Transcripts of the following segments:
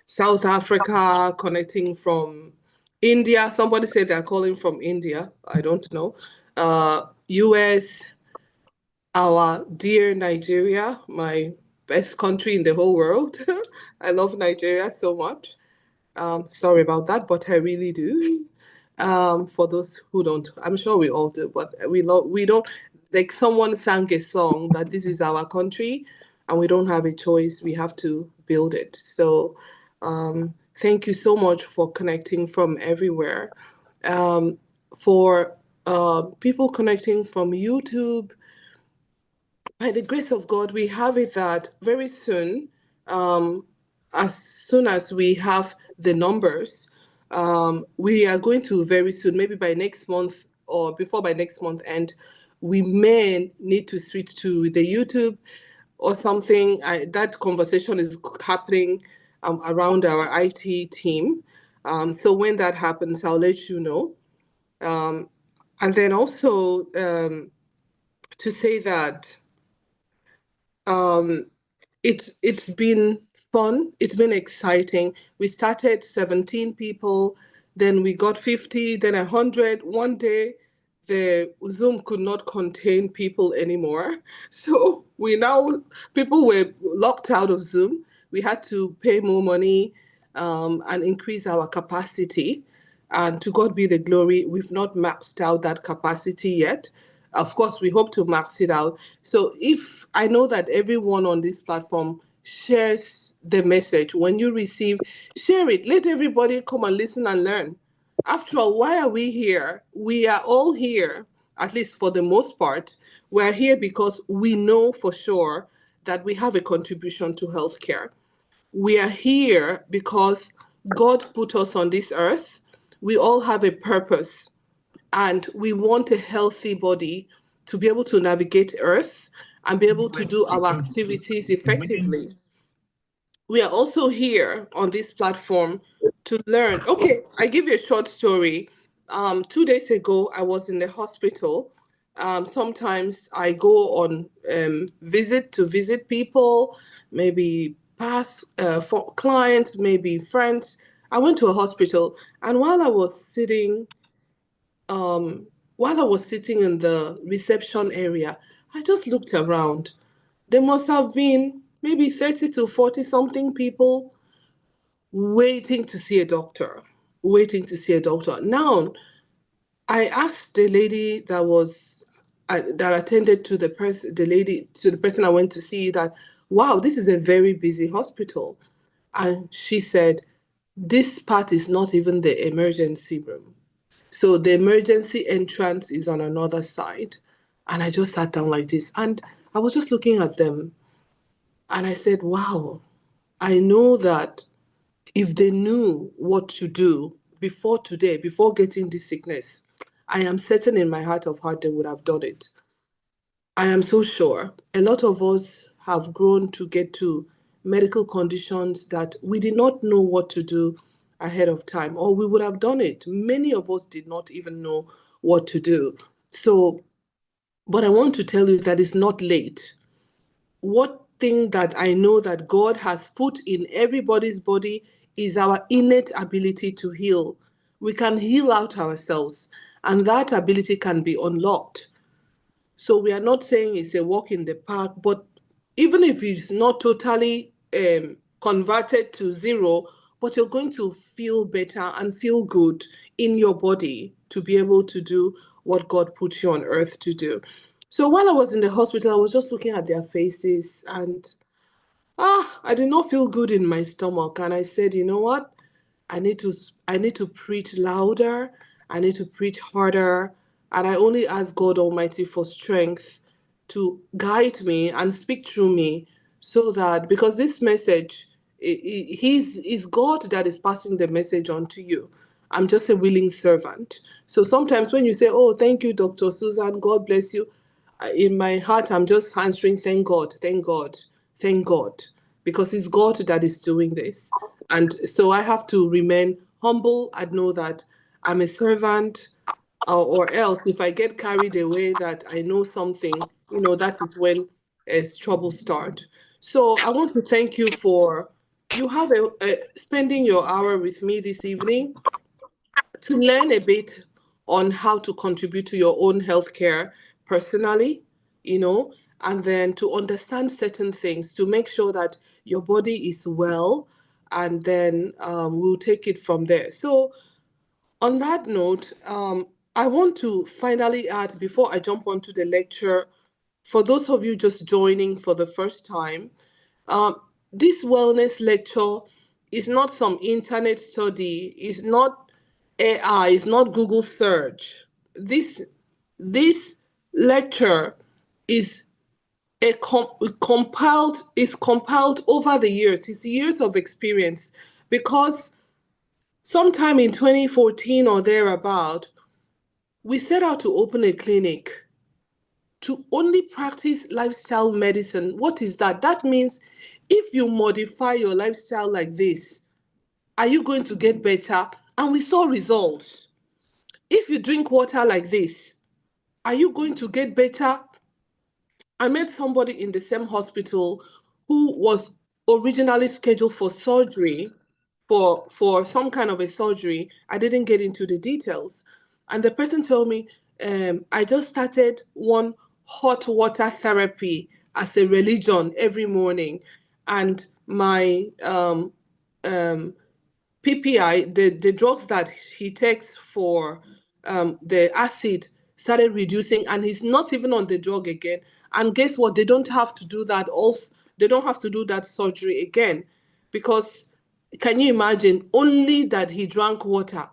South Africa, connecting from India. Somebody said they're calling from India. I don't know. US, our dear Nigeria, my best country in the whole world. I love Nigeria so much. Sorry about that, but I really do. For those who don't, I'm sure we all do, but we don't, like someone sang a song that this is our country and we don't have a choice. We have to build it. So, thank you so much for connecting from everywhere. For people connecting from YouTube, by the grace of God, we have it that very um, soon as we have the numbers, we are going to very soon, maybe by next month or before by next month, and we may need to switch to the YouTube or something. That conversation is happening around our IT team. So when that happens, I'll let you know. Um, and then also to say that um, it's been fun. It's been exciting. We started 17 people, then we got 50, then 100. One day, the Zoom could not contain people anymore. So people were locked out of Zoom. We had to pay more money and increase our capacity. And to God be the glory, we've not maxed out that capacity yet. Of course, we hope to max it out. So if I know that everyone on this platform shares the message, when you receive, share it. Let everybody come and listen and learn. After all, why are we here? We are all here, at least for the most part. We're here because we know for sure that we have a contribution to healthcare. We are here because God put us on this earth. We all have a purpose and we want a healthy body to be able to navigate Earth and be able to do our activities effectively. We are also here on this platform to learn. Okay, I give you a short story. 2 days ago, I was in the hospital. Sometimes I go on visit to visit people, maybe past for clients, maybe friends. I went to a hospital, and while I was sitting in the reception area, I just looked around. There must have been maybe 30 to 40 something people waiting to see a doctor, waiting to see a doctor. Now, I asked the lady that attended to the person I went to see that, wow, this is a very busy hospital. And she said, this part is not even the emergency room. So the emergency entrance is on another side. And I just sat down like this. And I was just looking at them. And I said, wow, I know that if they knew what to do before today, before getting this sickness, I am certain in my heart of heart they would have done it. I am so sure. A lot of us have grown to get to medical conditions that we did not know what to do ahead of time, or we would have done it. Many of us did not even know what to do. So, but I want to tell you that it's not late. What thing that I know that God has put in everybody's body is our innate ability to heal. We can heal out ourselves, and that ability can be unlocked. So we are not saying it's a walk in the park, but even if it's not totally converted to zero, but you're going to feel better and feel good in your body to be able to do what God put you on earth to do. So while I was in the hospital, I was just looking at their faces and I did not feel good in my stomach. And I said, you know what? I need to I need to preach louder. I need to preach harder. And I only ask God Almighty for strength to guide me and speak through me so that because this message he's God that is passing the message on to you. I'm just a willing servant. So sometimes when you say, oh, thank you, Dr. Susan, God bless you, in my heart, I'm just answering, thank God, thank God, thank God, because it's God that is doing this. And so I have to remain humble and know that I'm a servant, or else if I get carried away that I know something, that is when trouble start. So I want to thank you for you have spending your hour with me this evening to learn a bit on how to contribute to your own healthcare personally, you know, and then to understand certain things to make sure that your body is well, and then we'll take it from there. So, on that note, I want to finally add before I jump onto the lecture, for those of you just joining for the first time, um, this wellness lecture is not some internet study, is not AI, is not Google search. This lecture is compiled over the years. It's years of experience, because sometime in 2014 or thereabout, we set out to open a clinic to only practice lifestyle medicine. What is that? That means if you modify your lifestyle like this, are you going to get better? And we saw results. If you drink water like this, are you going to get better? I met somebody in the same hospital who was originally scheduled for surgery, for some kind of a surgery. I didn't get into the details. And the person told me, I just started one hot water therapy as a religion every morning. And my PPI, the drugs that he takes for the acid started reducing, and he's not even on the drug again. And guess what? They don't have to do that also. They don't have to do that surgery again, because can you imagine? Only that he drank water,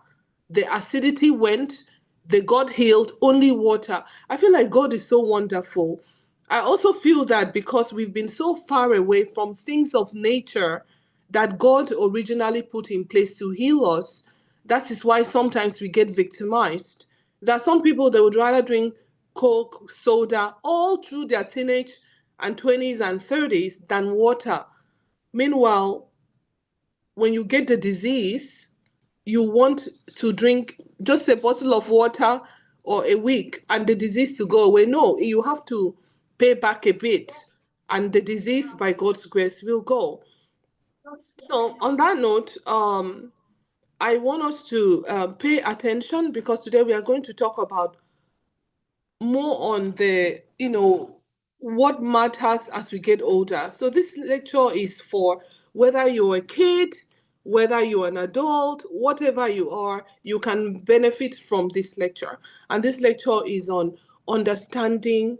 the acidity went, the got healed, only water. I feel like God is so wonderful. I also feel that because we've been so far away from things of nature that God originally put in place to heal us, that is why sometimes we get victimized. There are some people that would rather drink Coke, soda, all through their teenage and 20s and 30s than water. Meanwhile, when you get the disease, you want to drink just a bottle of water or a week and the disease to go away. No, you have to pay back a bit, and the disease, by God's grace, will go. So, on that note, I want us to pay attention, because today we are going to talk about more on the, what matters as we get older. So this lecture is for whether you're a kid, whether you're an adult, whatever you are, you can benefit from this lecture. And this lecture is on understanding,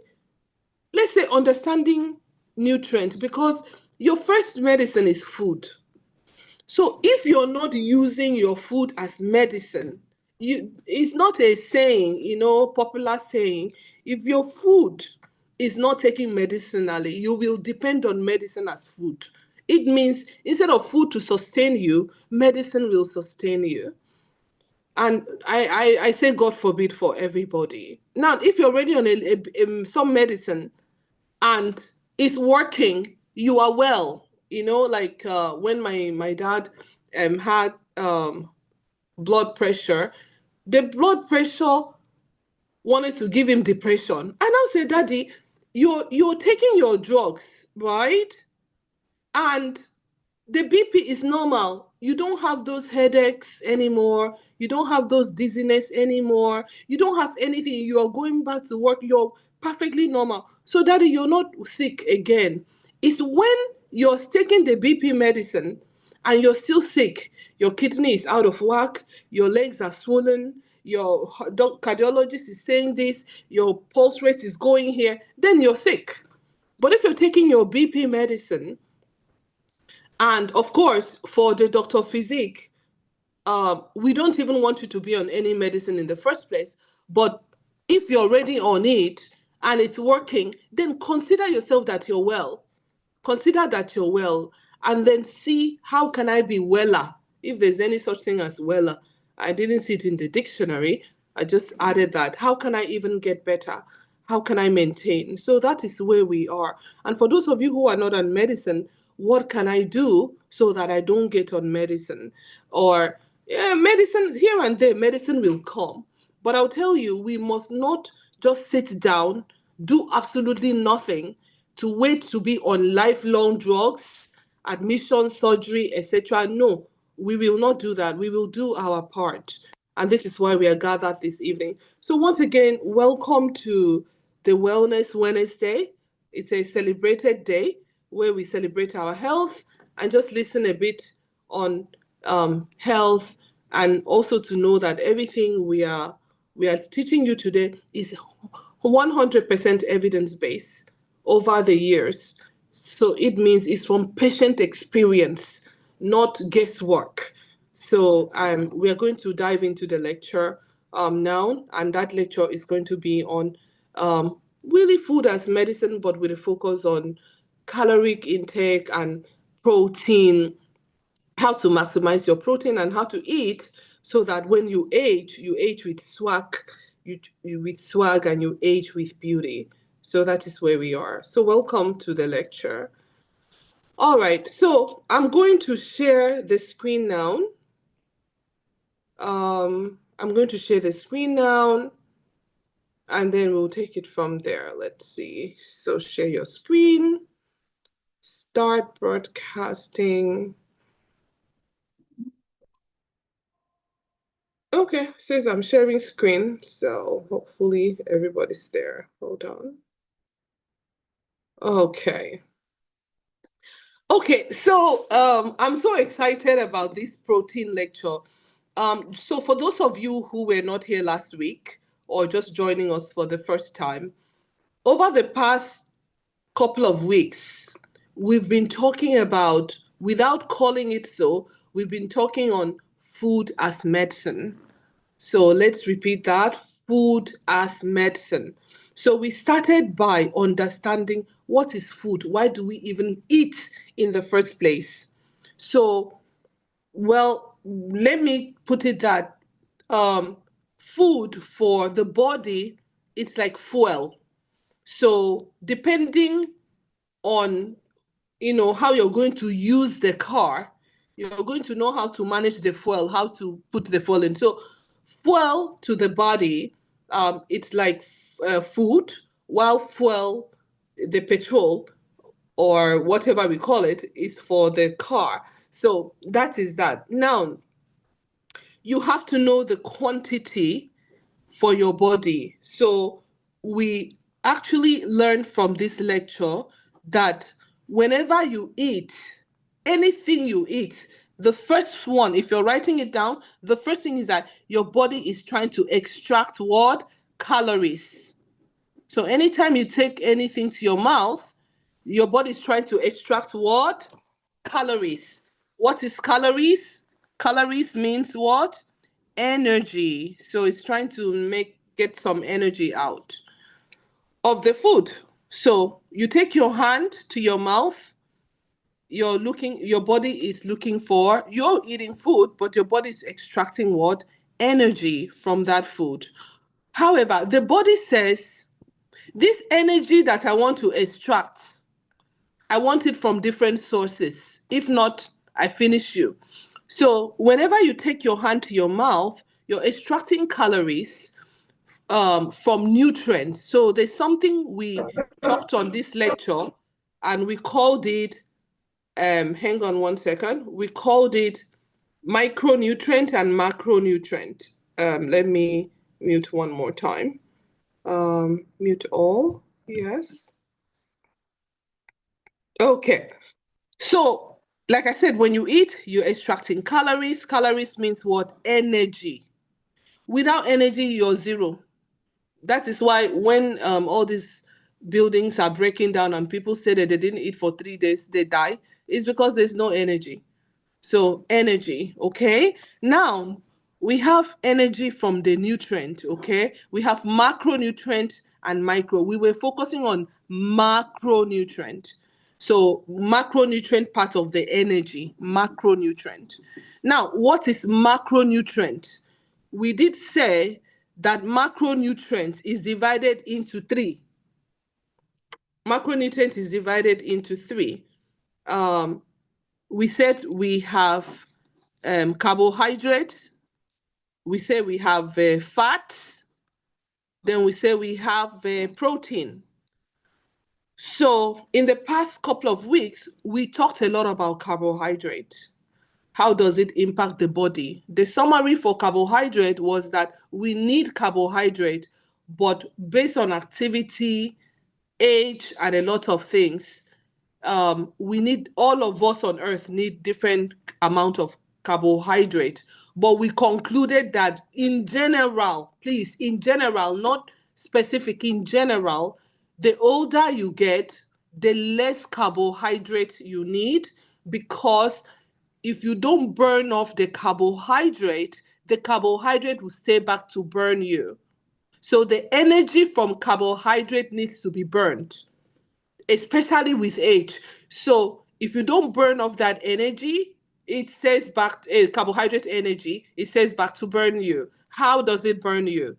let's say understanding nutrients, because your first medicine is food. So if you're not using your food as medicine, it's not a saying, popular saying. If your food is not taken medicinally, you will depend on medicine as food. It means instead of food to sustain you, medicine will sustain you. And I say God forbid for everybody. Now, if you're already on some medicine and it's working, you are well. Like when my dad had blood pressure, the blood pressure wanted to give him depression. And I'll say, Daddy, you're taking your drugs, right? And the BP is normal. You don't have those headaches anymore. You don't have those dizziness anymore. You don't have anything. You are going back to work. You're perfectly normal. So, Daddy, you're not sick again. It's when you're taking the BP medicine and you're still sick. Your kidney is out of whack. Your legs are swollen. Your cardiologist is saying this. Your pulse rate is going here. Then you're sick. But if you're taking your BP medicine, and of course, for the doctor physique, we don't even want you to be on any medicine in the first place. But if you're already on it and it's working, then consider yourself that you're well. Consider that you're well, and then see how can I be weller, if there's any such thing as weller. I didn't see it in the dictionary. I just added that. How can I even get better? How can I maintain? So that is where we are. And for those of you who are not on medicine, what can I do so that I don't get on medicine? Or, yeah, medicine here and there, medicine will come. But I'll tell you, we must not just sit down, do absolutely nothing to wait to be on lifelong drugs admission, surgery, etc. No, we will not do that. We will do our part. And this is why we are gathered this evening. So once again, welcome to the Wellness Wednesday. It's a celebrated day where we celebrate our health and just listen a bit on health, and also to know that everything we are teaching you today is 100% evidence-based over the years. So it means it's from patient experience, not guesswork. So we are going to dive into the lecture now, and that lecture is going to be on really food as medicine, but with a focus on caloric intake and protein, how to maximize your protein and how to eat so that when you age with swag, you with swag, and you age with beauty. So that is where we are. So welcome to the lecture. All right, so I'm going to share the screen now. I'm going to share the screen now, and then we'll take it from there. Let's see. So share your screen, start broadcasting. Okay, says I'm sharing screen, so hopefully everybody's there. Hold on. Okay. Okay, so I'm so excited about this protein lecture. So for those of you who were not here last week or just joining us for the first time, over the past couple of weeks, we've been talking about, without calling it so, we've been talking on food as medicine. So let's repeat that, food as medicine. So we started by understanding what is food? Why do we even eat in the first place? So, well, let me put it that food for the body, it's like fuel. So depending on how you're going to use the car, you're going to know how to manage the fuel, how to put the fuel in. So fuel to the body, it's like food, while fuel, the petrol or whatever we call it, is for the car. So that is that. Now, you have to know the quantity for your body. So we actually learned from this lecture that whenever you eat, anything you eat, the first one, if you're writing it down, the first thing is that your body is trying to extract what? Calories. So anytime you take anything to your mouth, your body is trying to extract what? Calories. What is calories? Calories means what? Energy. So it's trying to get some energy out of the food. So you take your hand to your mouth, your body is looking for, you're eating food, but your body is extracting what? Energy from that food. However, the body says, this energy that I want to extract, I want it from different sources. If not, I finish you. So whenever you take your hand to your mouth, you're extracting calories from nutrients. So there's something we talked on this lecture, and we called it, hang on one second, we called it micronutrient and macronutrient. Let me mute one more time. Mute all, yes. Okay. So, like I said, when you eat, you're extracting calories. Calories means what? Energy. Without energy, you're zero. That is why when all these buildings are breaking down and people say that they didn't eat for 3 days, they die, it's because there's no energy. So energy, okay? Now, we have energy from the nutrient, okay? We have macronutrient and micro. We were focusing on macronutrient. So macronutrient part of the energy, macronutrient. Now, what is macronutrient? We did say that macronutrient is divided into three. Macronutrient is divided into three. We said we have carbohydrate, we say we have fat, then we say we have protein. So in the past couple of weeks, we talked a lot about carbohydrate. How does it impact the body? The summary for carbohydrate was that we need carbohydrate, but based on activity, age, and a lot of things, we need, all of us on earth need different amount of carbohydrate. But we concluded that in general, please, in general, not specific, in general, the older you get, the less carbohydrate you need, because if you don't burn off the carbohydrate will stay back to burn you. So the energy from carbohydrate needs to be burned, especially with age. So if you don't burn off that energy, it says back, carbohydrate energy, it says back to burn you. How does it burn you?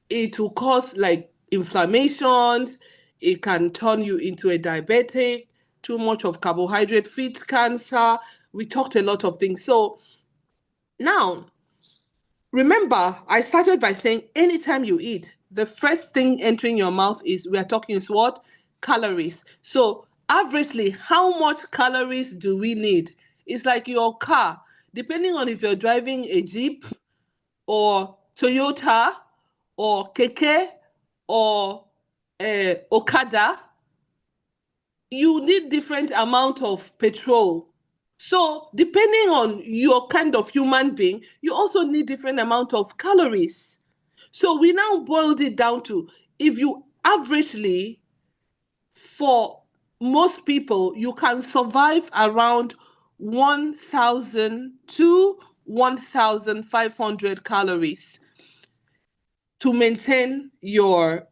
It will cause like inflammations. It can turn you into a diabetic. Too much of carbohydrate feeds cancer. We talked a lot of things. So now, remember, I started by saying anytime you eat, the first thing entering your mouth is, we are talking is what? Calories. So averagely, how much calories do we need? It's like your car, depending on if you're driving a Jeep or Toyota or Keke or Okada, you need different amount of petrol. So depending on your kind of human being, you also need different amount of calories. So we now boiled it down to, if you averagely, for most people, you can survive around 1,000 to 1,500 calories to maintain your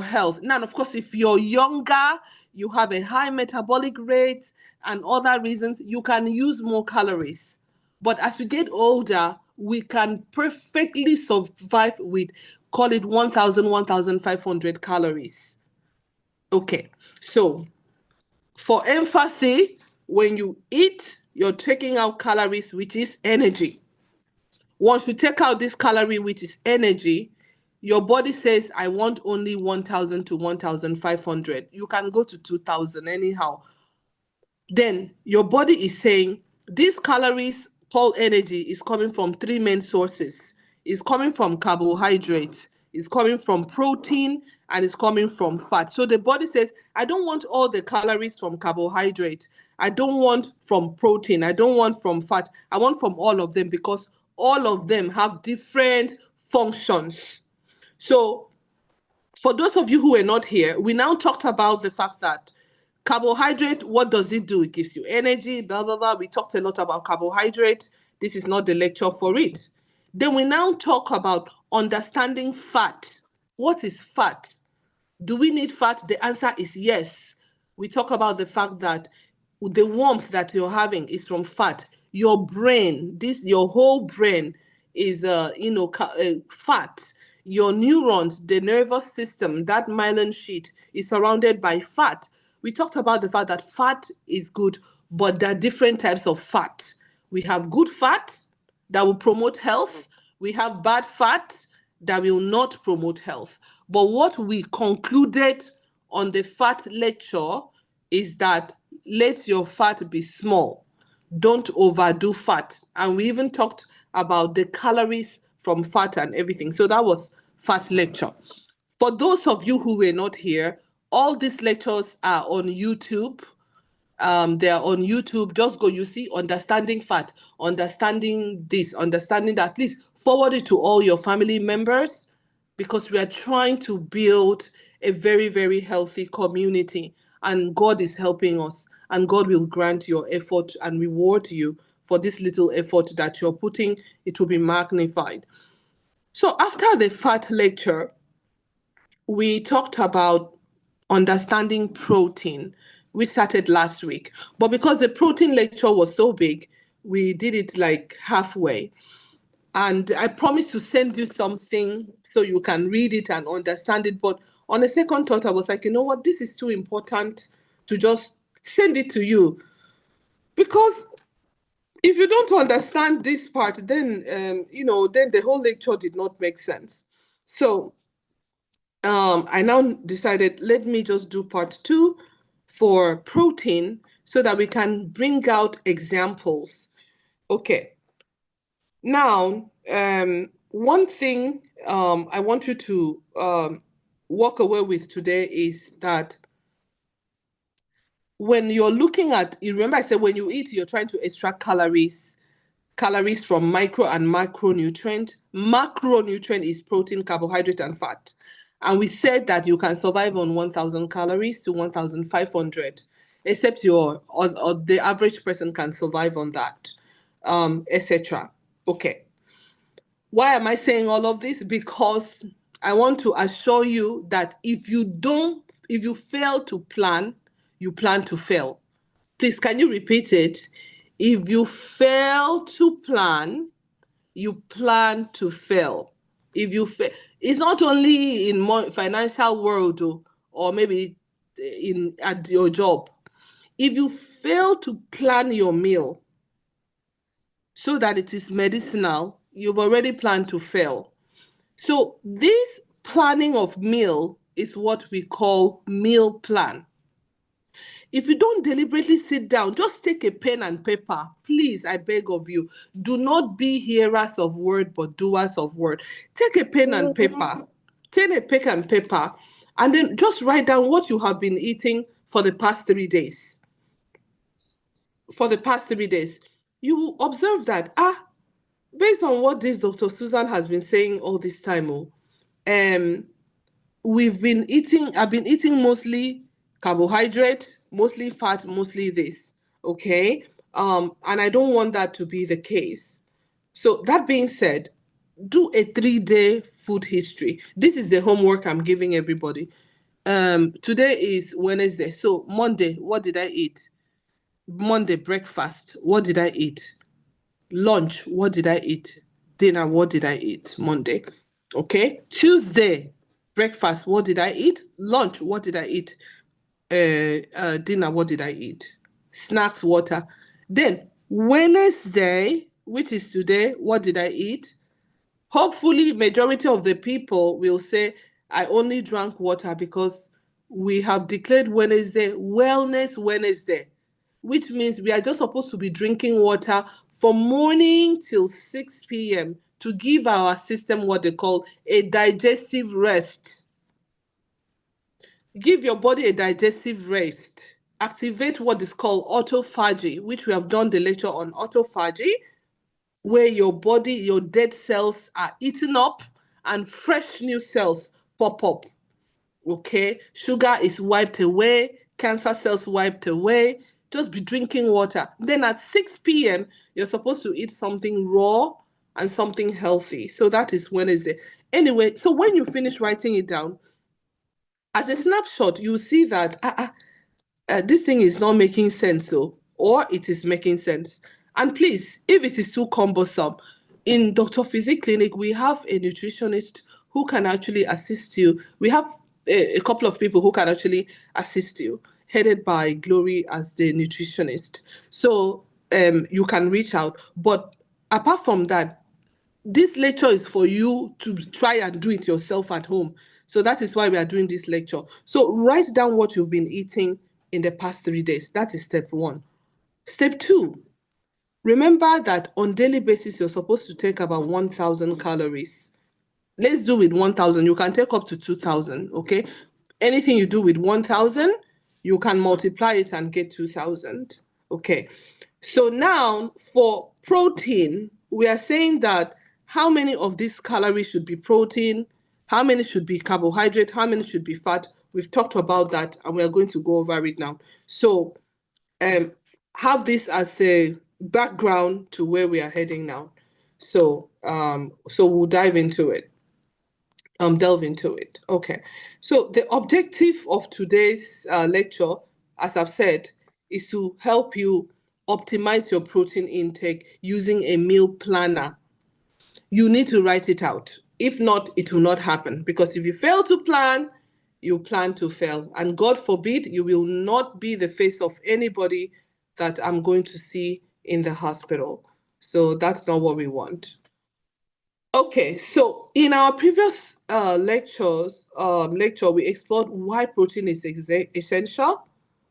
health. Now, of course, if you're younger, you have a high metabolic rate and other reasons, you can use more calories. But as we get older, we can perfectly survive with, call it 1,000, 1,500 calories. Okay, so for emphasis, when you eat, you're taking out calories, which is energy. Once you take out this calorie, which is energy, your body says, I want only 1,000 to 1,500. You can go to 2,000 anyhow. Then your body is saying, these calories called energy is coming from three main sources. It's coming from carbohydrates, it's coming from protein, and it's coming from fat. So the body says, I don't want all the calories from carbohydrate. I don't want from protein. I don't want from fat. I want from all of them, because all of them have different functions. So for those of you who were not here, we now talked about the fact that carbohydrate, what does it do? It gives you energy, blah, blah, blah. We talked a lot about carbohydrate. This is not the lecture for it. Then we now talk about understanding fat. What is fat? Do we need fat? The answer is yes. We talk about the fact that the warmth that you're having is from fat. Your brain, your whole brain is, fat. Your neurons, the nervous system, that myelin sheet is surrounded by fat. We talked about the fact that fat is good, but there are different types of fat. We have good fat that will promote health. We have bad fat that will not promote health. But what we concluded on the fat lecture is that let your fat be small. Don't overdo fat. And we even talked about the calories from fat and everything. So that was fat lecture. For those of you who were not here, all these lectures are on YouTube. They're on YouTube. Just go, you see understanding fat, understanding this, understanding that. Please forward it to all your family members, because we are trying to build a very, very healthy community, and God is helping us, and God will grant your effort and reward you for this little effort that you're putting. It will be magnified. So after the fat lecture, we talked about understanding protein. We started last week, but because the protein lecture was so big, we did it like halfway. And I promised to send you something so you can read it and understand it. But on a second thought, I was like, you know what, this is too important to just send it to you. Because if you don't understand this part, then then the whole lecture did not make sense. So I now decided, let me just do part 2 for protein so that we can bring out examples. Okay. Now, one thing I want you to walk away with today is that when you're looking at, you remember I said when you eat, you're trying to extract calories from micro and macronutrient. Macronutrient is protein, carbohydrate, and fat. And we said that you can survive on 1,000 calories to 1,500, except or the average person can survive on that, etc. Okay. Why am I saying all of this? Because I want to assure you that if you fail to plan, you plan to fail. Please, can you repeat it? If you fail to plan, you plan to fail. If you fail, it's not only in financial world or maybe at your job. If you fail to plan your meal so that it is medicinal, you've already planned to fail. So this planning of meal is what we call meal plan. If you don't deliberately sit down, just take a pen and paper. Please, I beg of you, do not be hearers of word, but doers of word. Take a pen and paper. Take a pen and paper, and then just write down what you have been eating for the past 3 days. For the past 3 days, you will observe that, based on what this Dr. Susan has been saying all this time, um, I've been eating mostly carbohydrate, mostly fat, mostly this. Okay. And I don't want that to be the case. So that being said, do a 3-day food history. This is the homework I'm giving everybody. Today is Wednesday. So Monday, what did I eat? Monday, breakfast, what did I eat? Lunch, what did I eat? Dinner, what did I eat? Monday. Okay. Tuesday, breakfast, what did I eat? Lunch, what did I eat? Dinner, what did I eat? Snacks, water. Then Wednesday, which is today, what did I eat? Hopefully, majority of the people will say, I only drank water because we have declared Wednesday Wellness Wednesday, which means we are just supposed to be drinking water from morning till 6 p.m. to give our system what they call a digestive rest. Give your body a digestive rest. Activate what is called autophagy, which we have done the lecture on autophagy, where your body, your dead cells are eaten up and fresh new cells pop up. Okay, sugar is wiped away, cancer cells wiped away. Just be drinking water. Then at 6 p.m., you're supposed to eat something raw and something healthy. So that is Wednesday. Anyway, so when you finish writing it down, as a snapshot, you see that this thing is not making sense, or it is making sense. And please, if it is too cumbersome, in Dr. Physique Clinic, we have a nutritionist who can actually assist you. We have a couple of people who can actually assist you, headed by Glory as the nutritionist. So you can reach out. But apart from that, this lecture is for you to try and do it yourself at home. So that is why we are doing this lecture. So write down what you've been eating in the past 3 days. That is step 1. Step 2, remember that on daily basis, you're supposed to take about 1,000 calories. Let's do with 1,000. You can take up to 2,000, okay? Anything you do with 1,000, you can multiply it and get 2,000, okay? So now for protein, we are saying that how many of these calories should be protein, how many should be carbohydrate, how many should be fat. We've talked about that and we are going to go over it now. So have this as a background to where we are heading now. So we'll dive into it. Delve into it. Okay. So the objective of today's lecture, as I've said, is to help you optimize your protein intake using a meal planner. You need to write it out. If not, it will not happen. Because if you fail to plan, you plan to fail. And God forbid, you will not be the face of anybody that I'm going to see in the hospital. So that's not what we want. Okay, so in our previous lecture, we explored why protein is essential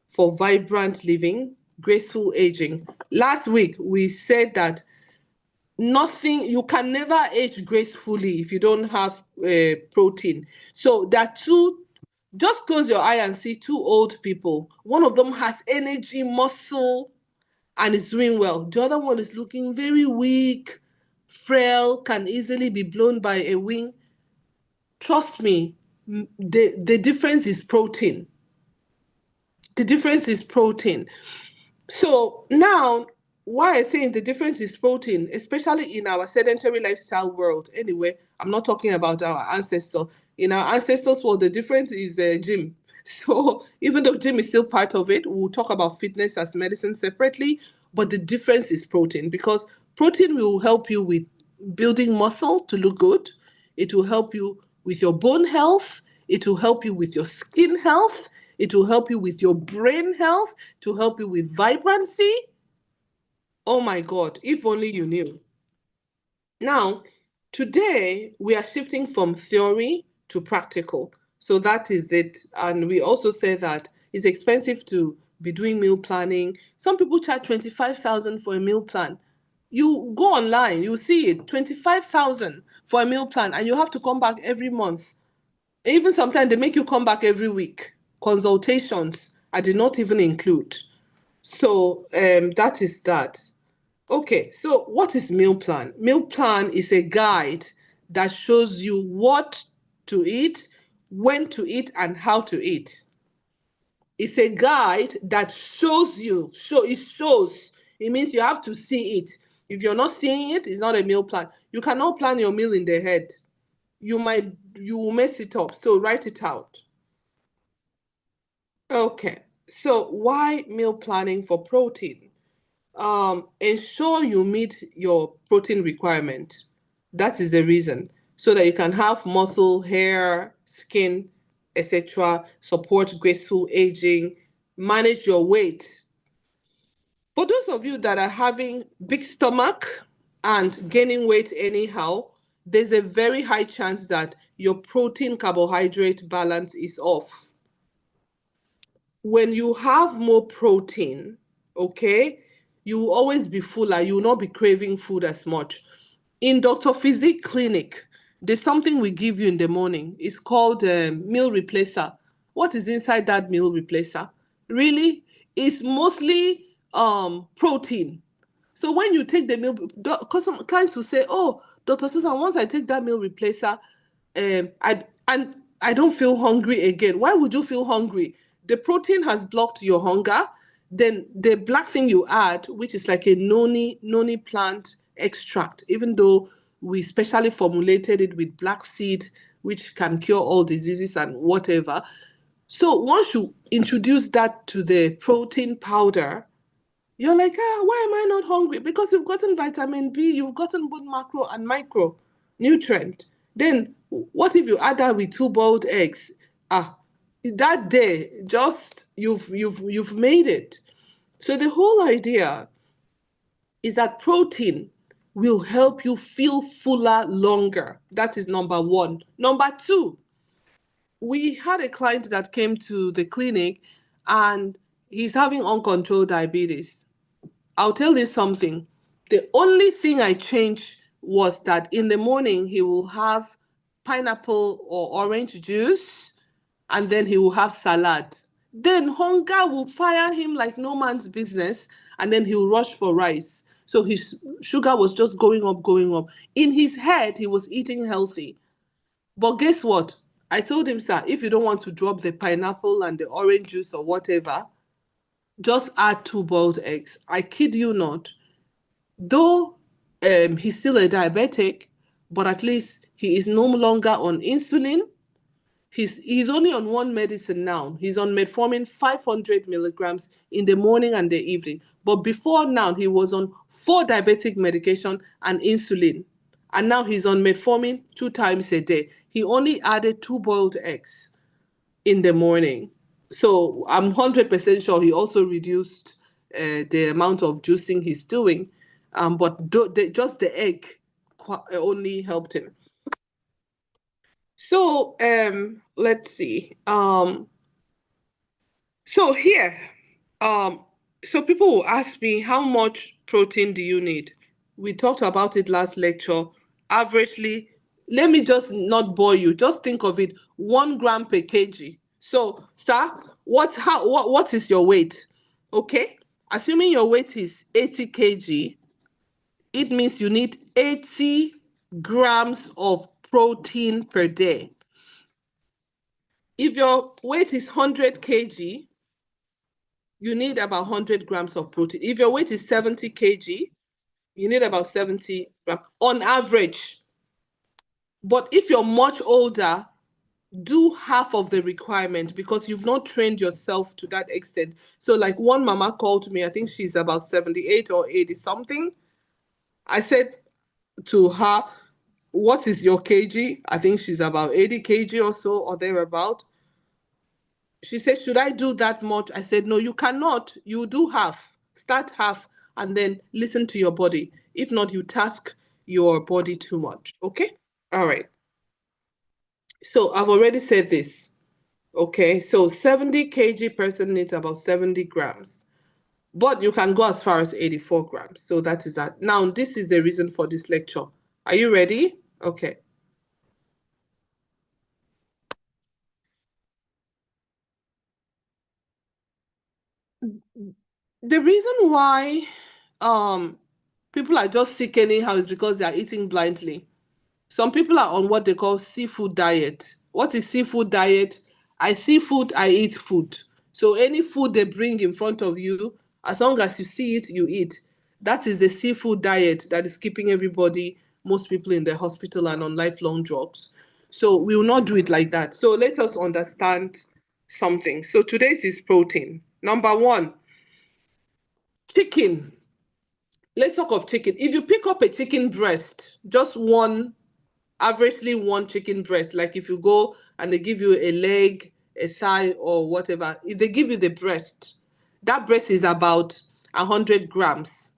for vibrant living, graceful aging. Last week, we said that you can never age gracefully if you don't have protein. So there are two, just close your eye and see two old people. One of them has energy, muscle, and is doing well. The other one is looking very weak, frail, can easily be blown by a wind. Trust me, the difference is protein. The difference is protein. So now, why I saying the difference is protein, especially in our sedentary lifestyle world. Anyway, I'm not talking about our ancestors. In our ancestors' world, the difference is gym. So even though gym is still part of it, we'll talk about fitness as medicine separately. But the difference is protein, because protein will help you with building muscle to look good. It will help you with your bone health. It will help you with your skin health. It will help you with your brain health, to help you with vibrancy. Oh my God, if only you knew. Now, today we are shifting from theory to practical. So that is it. And we also say that it's expensive to be doing meal planning. Some people charge 25,000 for a meal plan. You go online, you see it, 25,000 for a meal plan, and you have to come back every month. Even sometimes they make you come back every week. Consultations I did not even include. So that is that. Okay, so what is meal plan? Meal plan is a guide that shows you what to eat, when to eat, and how to eat. It's a guide that shows you. It shows. It means you have to see it. If you're not seeing it, it's not a meal plan. You cannot plan your meal in the head. You will mess it up. So write it out. Okay. So why meal planning for protein? Ensure you meet your protein requirement. That is the reason. So that you can have muscle, hair, skin, etc. Support graceful aging, manage your weight. For those of you that are having big stomach and gaining weight anyhow, there's a very high chance that your protein carbohydrate balance is off. When you have more protein, okay, you will always be fuller. You will not be craving food as much. In Dr. Physique Clinic, there's something we give you in the morning. It's called meal replacer. What is inside that meal replacer? Really? It's mostly protein. So when you take the meal, because some clients will say, "Oh, Dr. Susan, once I take that meal replacer, I don't feel hungry again." Why would you feel hungry? The protein has blocked your hunger. Then the black thing you add, which is like a noni plant extract, even though we specially formulated it with black seed, which can cure all diseases and whatever. So once you introduce that to the protein powder, you're like, why am I not hungry? Because you've gotten vitamin B, you've gotten both macro and micro nutrient. Then what if you add that with two boiled eggs? That day, just you've made it. So the whole idea is that protein will help you feel fuller longer. That is number one. Number two, we had a client that came to the clinic and he's having uncontrolled diabetes. I'll tell you something. The only thing I changed was that in the morning he will have pineapple or orange juice, and then he will have salad. Then hunger will fire him like no man's business, and then he will rush for rice. So his sugar was just going up, going up. In his head, he was eating healthy. But guess what? I told him, sir, if you don't want to drop the pineapple and the orange juice or whatever, just add two boiled eggs. I kid you not. Though he's still a diabetic, but at least he is no longer on insulin. He's only on one medicine now. He's on metformin 500 milligrams in the morning and the evening. But before now, he was on 4 diabetic medication and insulin. And now he's on metformin 2 times a day. He only added two boiled eggs in the morning. So I'm 100% sure he also reduced the amount of juicing he's doing. But just the egg only helped him. So let's see. So here, so people will ask me, how much protein do you need? We talked about it last lecture. Averagely, let me just not bore you. Just think of it, 1 gram per kg. So, sir, what is your weight? Okay, assuming your weight is 80 kg, it means you need 80 grams of protein per day. If your weight is 100 kg, you need about 100 grams of protein. If your weight is 70 kg, you need about 70 grams on average. But if you're much older, do half of the requirement because you've not trained yourself to that extent. So like one mama called me, I think she's about 78 or 80 something. I said to her, what is your kg? I think she's about 80 kg or so or thereabout. She said, should I do that much? I said, no, you cannot. You do half. Start half and then listen to your body. If not, you task your body too much. Okay? All right. So I've already said this. Okay. So 70 kg person needs about 70 grams. But you can go as far as 84 grams. So that is that. Now, this is the reason for this lecture. Are you ready? Okay. The reason why people are just sick anyhow is because they are eating blindly. Some people are on what they call seafood diet. What is seafood diet? I see food, I eat food. So any food they bring in front of you, as long as you see it, you eat. That is the seafood diet that is keeping everybody, most people in the hospital and on lifelong drugs. So we will not do it like that. So let us understand something. So today's is protein. Number one, chicken. Let's talk of chicken. If you pick up a chicken breast, just one, averagely one chicken breast, like if you go and they give you a leg, a thigh, or whatever, if they give you the breast, that breast is about 100 grams.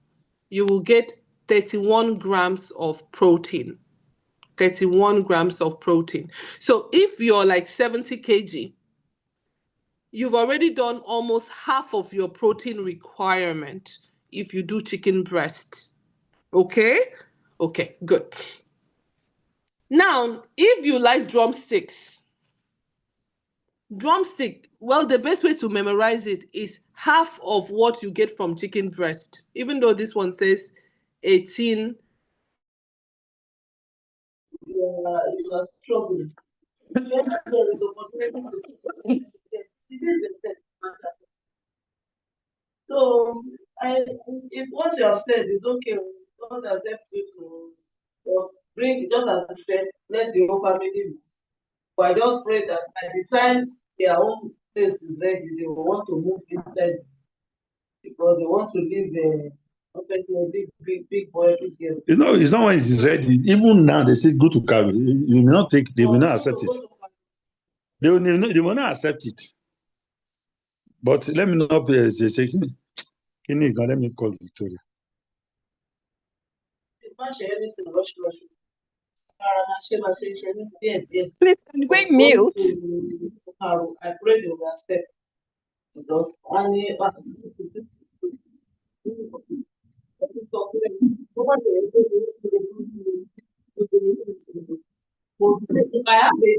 You will get 31 grams of protein. 31 grams of protein. So if you're like 70 kg, you've already done almost half of your protein requirement if you do chicken breast. Okay? Okay, good. Now, if you like drumstick, well, the best way to memorize it is half of what you get from chicken breast. Even though this one says 18. You are struggling. So it's what you have said is okay. God has helped you to just bring, just as I said, let the whole family know. But I just pray that by the time their own place is ready, they will want to move inside because they want to live a big boy, big girl. You know, it's not when it is ready. Even now, they say go to carry. You may not take. They will not accept it. They will not accept it. But let me not be say, let me call Victoria. Please, can we mute? I pray they will accept because only if I have a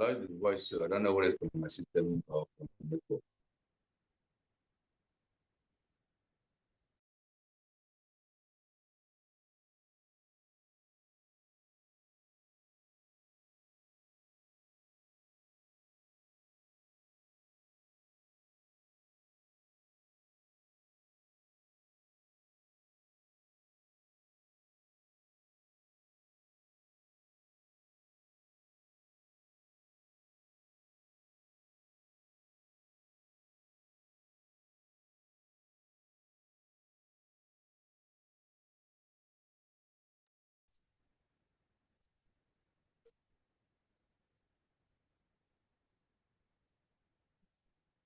Like the voice, so I don't know whether it's from my system or from the network.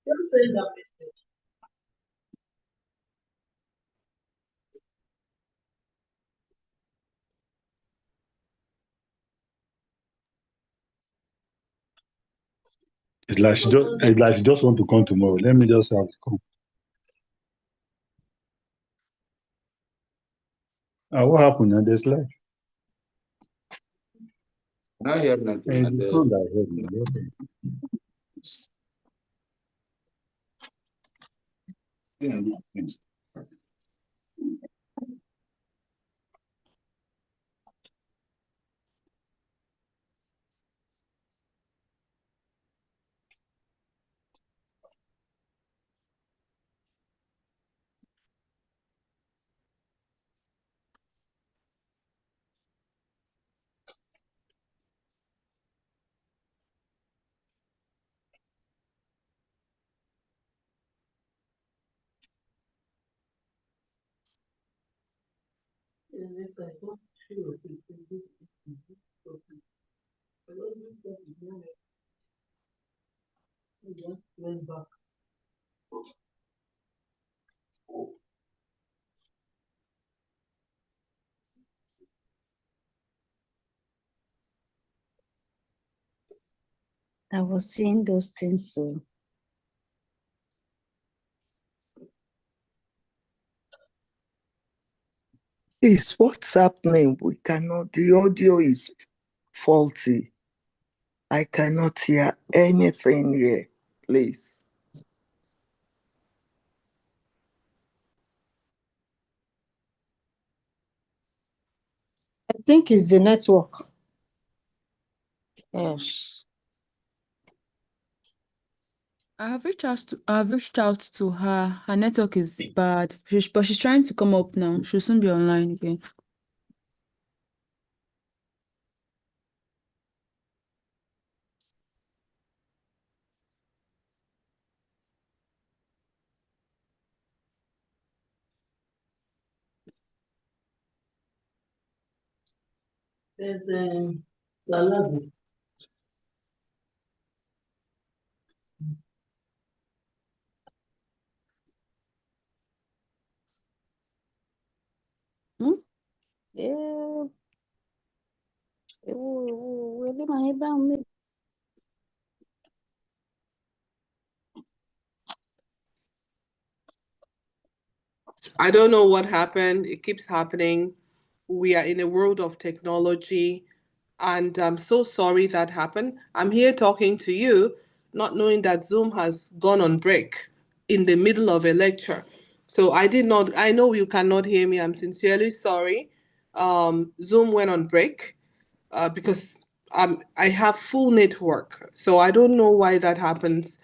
Just send that message. It's like she just want to come tomorrow. Let me just have to come. What happened? And there's like I hear nothing. it's the sound I heard. Okay. Went back. I was seeing those things so. Is what's happening? We cannot, the audio is faulty. I cannot hear anything here, please. I think it's the network. Yes. I've reached out to her. Her network is bad. But she's trying to come up now. She'll soon be online again. There's Lalabi. Yeah. Ele mais bem me. I don't know what happened. It keeps happening. We are in a world of technology, and I'm so sorry that happened. I'm here talking to you, not knowing that Zoom has gone on break in the middle of a lecture. So I did not, I know you cannot hear me. I'm sincerely sorry. Zoom went on break because I have full network. So I don't know why that happens.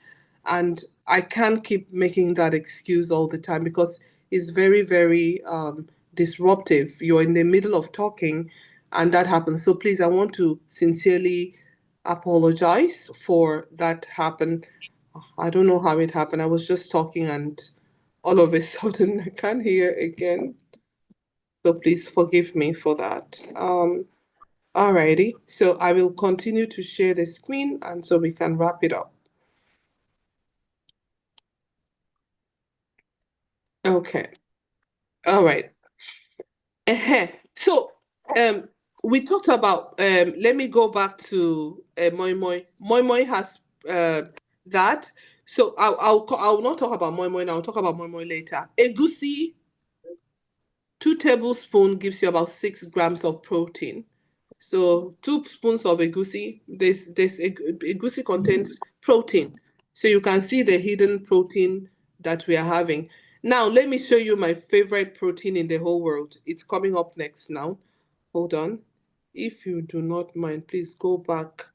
And I can't keep making that excuse all the time because it's very, very disruptive. You're in the middle of talking and that happens. So please, I want to sincerely apologize for that happen. I don't know how it happened. I was just talking and all of a sudden I can't hear again. So please forgive me for that. Alrighty, so I will continue to share the screen and so we can wrap it up. Okay, all right. So, we talked about, let me go back to Moi Moi. Moi Moi has that. So I'll not talk about Moi Moi now, I'll talk about Moi Moi later. Egusi, 2 tablespoons gives you about 6 grams of protein. So 2 spoons of egusi. This egusi contains protein. So you can see the hidden protein that we are having. Now let me show you my favorite protein in the whole world. It's coming up next now. Hold on. If you do not mind, please go back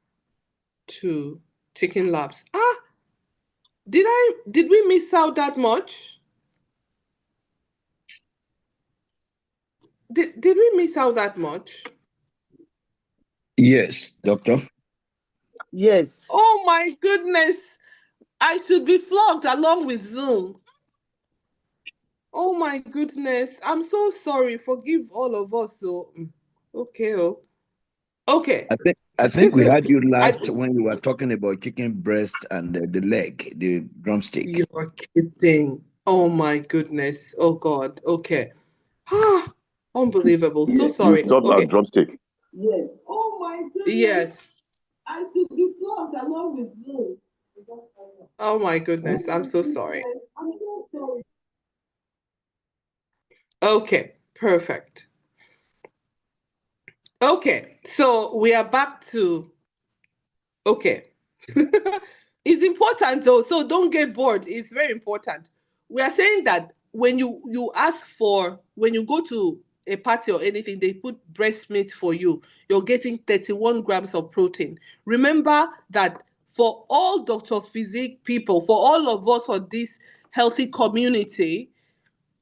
to Chicken Labs. Did we miss out that much? Did we miss out that much? Yes, doctor. Yes. Oh my goodness. I should be flogged along with Zoom. Oh my goodness. I'm so sorry. Forgive all of us. So okay. Okay. I think we had you I last when you were talking about chicken breast and the leg, the drumstick. You're kidding. Oh my goodness. Oh God. Okay. Unbelievable. So Yes, sorry. you talked Okay. about drumstick. Yes. Oh my goodness. Yes. I should be flogged along with you. Oh my goodness. I'm so sorry. I'm so sorry. Okay. Perfect. Okay. So we are back to okay. It's important though, so don't get bored. It's very important. We are saying that when you ask for when you go to a party or anything, they put breast meat for you. You're getting 31 grams of protein. Remember that for all Dr. Physique people, for all of us on this healthy community,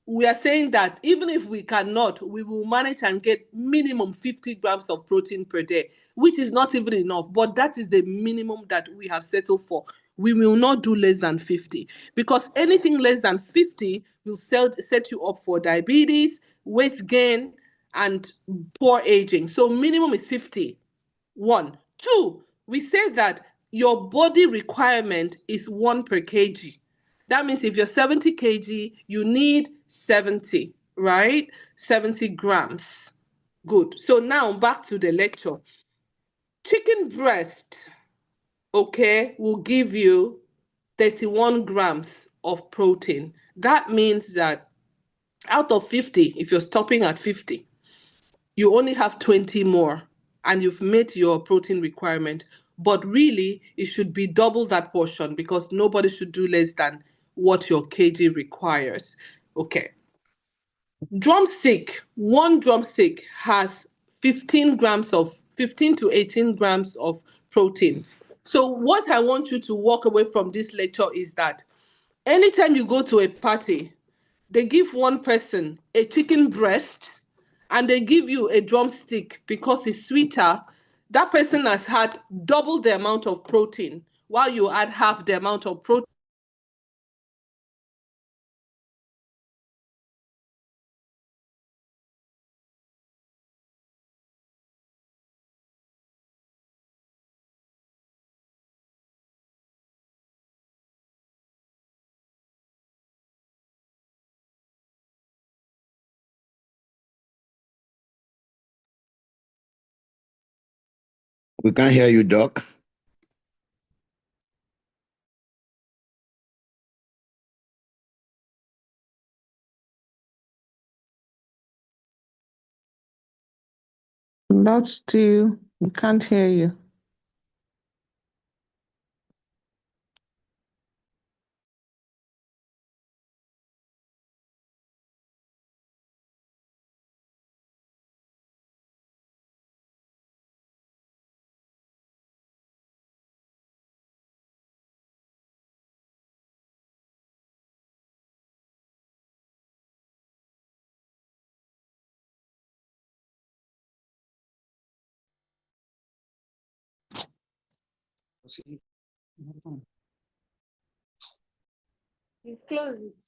we are saying that even if we cannot, we will manage and get minimum 50 grams of protein per day, which is not even enough, but that is the minimum that we have settled for. We will not do less than 50 because anything less than 50 will set you up for diabetes, weight gain, and poor aging. So minimum is 50. One. Two, we say that your body requirement is 1 per kg. That means if you're 70 kg, you need 70, right? 70 grams. Good. So now back to the lecture. Chicken breast, okay, will give you 31 grams of protein. That means that out of 50, if you're stopping at 50, you only have 20 more and you've met your protein requirement. But really, it should be double that portion because nobody should do less than what your kg requires. Okay. One drumstick has 15 to 18 grams of protein. So what I want you to walk away from this lecture is that anytime you go to a party, they give one person a chicken breast and they give you a drumstick because it's sweeter. That person has had double the amount of protein while you add half the amount of protein. We can't hear you, doc. Not still. We can't hear you. Close it.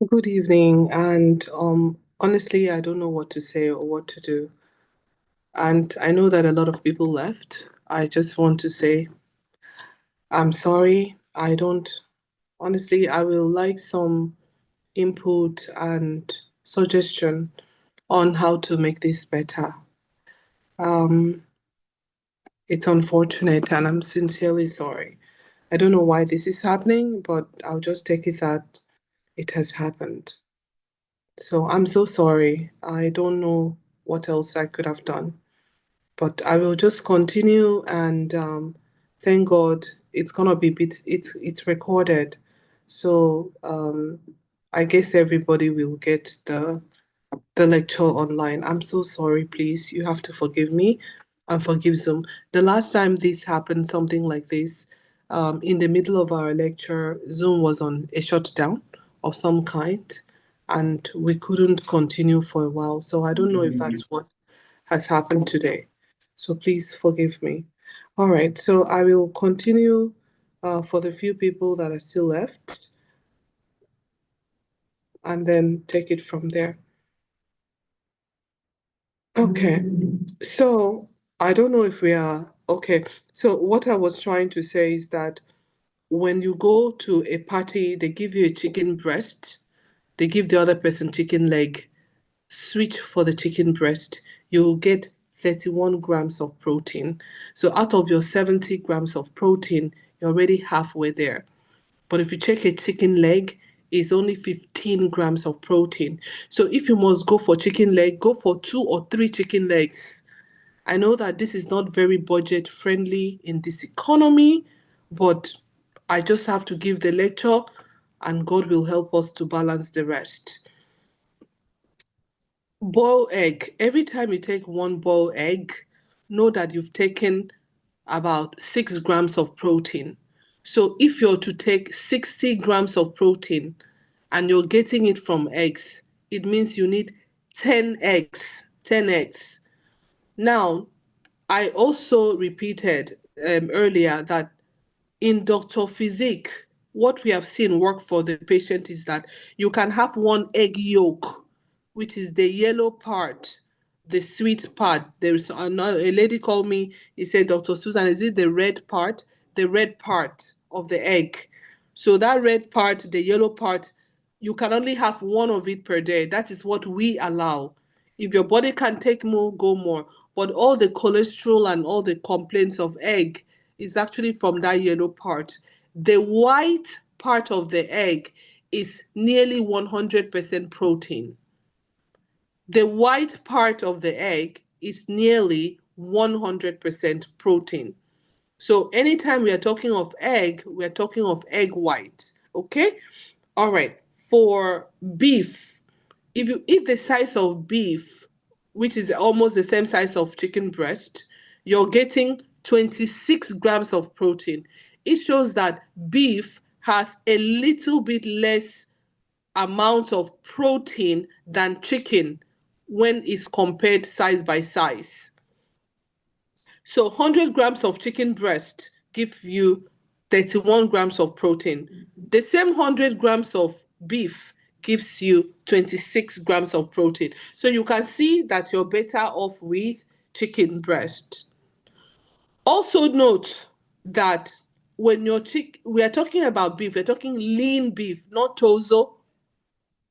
Good evening, and honestly, I don't know what to say or what to do. And I know that a lot of people left. I just want to say I'm sorry. I don't, honestly, I will like some input and suggestion on how to make this better. Um, it's unfortunate, and I'm sincerely sorry. I don't know why this is happening, but I'll just take it that it has happened. So I'm so sorry. I don't know what else I could have done, but I will just continue and thank God it's gonna be it's recorded. So I guess everybody will get the lecture online. I'm so sorry, please. You have to forgive me and forgive Zoom. The last time this happened, something like this, in the middle of our lecture, Zoom was on a shutdown of some kind, and we couldn't continue for a while. So I don't know if that's what has happened today. So please forgive me. All right, so I will continue for the few people that are still left and then take it from there. Okay. So I don't know if we are okay. So what I was trying to say is that when you go to a party, they give you a chicken breast, they give the other person chicken leg. Switch for the chicken breast. You'll get 31 grams of protein. So out of your 70 grams of protein, you're already halfway there. But if you check a chicken leg, it's only 15 grams of protein. So if you must go for chicken leg, go for 2 or 3 chicken legs. I know that this is not very budget friendly in this economy, but I just have to give the lecture and God will help us to balance the rest. Boil egg. Every time you take one boiled egg, know that you've taken about 6 grams of protein. So if you're to take 60 grams of protein and you're getting it from eggs, it means you need 10 eggs. 10 eggs. Now, I also repeated earlier that in Dr. Physique, what we have seen work for the patient is that you can have one egg yolk, which is the yellow part, the sweet part. There's another a lady called me, he said, Dr. Susan, is it the red part? The red part of the egg. So that red part, the yellow part, you can only have one of it per day. That is what we allow. If your body can take more, go more. But all the cholesterol and all the complaints of egg is actually from that yellow part. The white part of the egg is nearly 100% protein. The white part of the egg is nearly 100% protein. So anytime we are talking of egg, we are talking of egg white. Okay? All right. For beef, if you eat the size of beef, which is almost the same size of chicken breast, you're getting 26 grams of protein. It shows that beef has a little bit less amount of protein than chicken when it's compared size by size. So 100 grams of chicken breast give you 31 grams of protein. The same 100 grams of beef gives you 26 grams of protein. So you can see that you're better off with chicken breast. Also note that when we are talking about beef, we're talking lean beef, not tozo,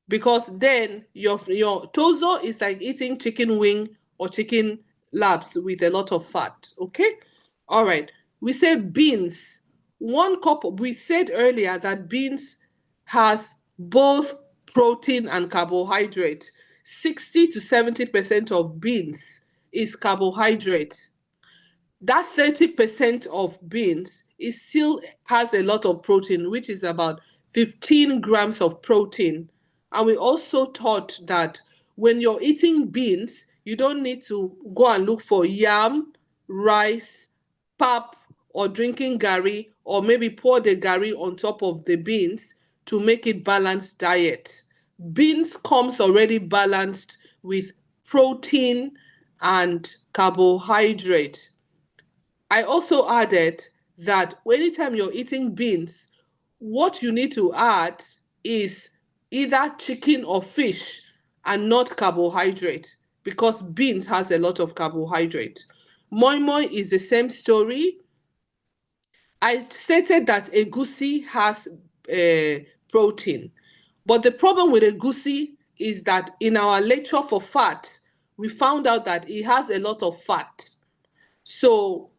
because then your tozo is like eating chicken wing or chicken laps with a lot of fat. Okay, all right. We say beans. 1 cup. We said earlier that beans has both protein and carbohydrate. 60 to 70% of beans is carbohydrate. That 30% of beans is still has a lot of protein, which is about 15 grams of protein. And we also taught that when you're eating beans, you don't need to go and look for yam, rice, pap, or drinking gari, or maybe pour the gari on top of the beans to make it balanced diet. Beans comes already balanced with protein and carbohydrate. I also added that anytime you're eating beans, what you need to add is either chicken or fish and not carbohydrate, because beans has a lot of carbohydrate. Moi moi is the same story. I stated that egusi has protein, but the problem with egusi is that in our lecture for fat, we found out that it has a lot of fat. So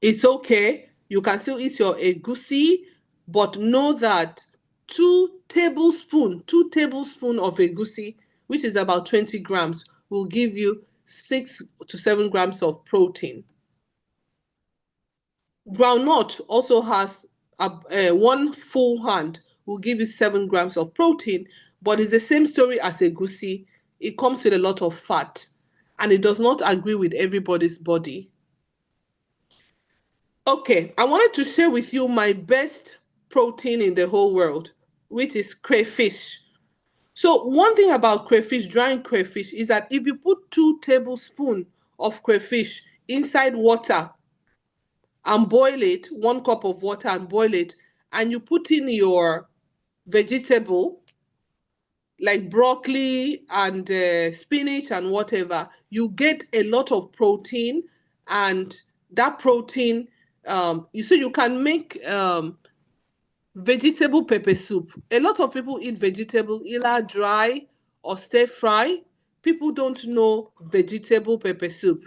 it's okay. You can still eat your egusi, but know that 2 tablespoons of egusi, which is about 20 grams, will give you 6 to 7 grams of protein. Groundnut also has one full hand will give you 7 grams of protein, but it's the same story as egusi. It comes with a lot of fat, and it does not agree with everybody's body. Okay, I wanted to share with you my best protein in the whole world, which is crayfish. So one thing about crayfish, drying crayfish, is that if you put 2 tablespoons of crayfish inside water and boil it, 1 cup of water and boil it, and you put in your vegetable like broccoli and spinach and whatever, you get a lot of protein, and that protein, you can make vegetable pepper soup. A lot of people eat vegetable either dry or stir fry. People don't know vegetable pepper soup.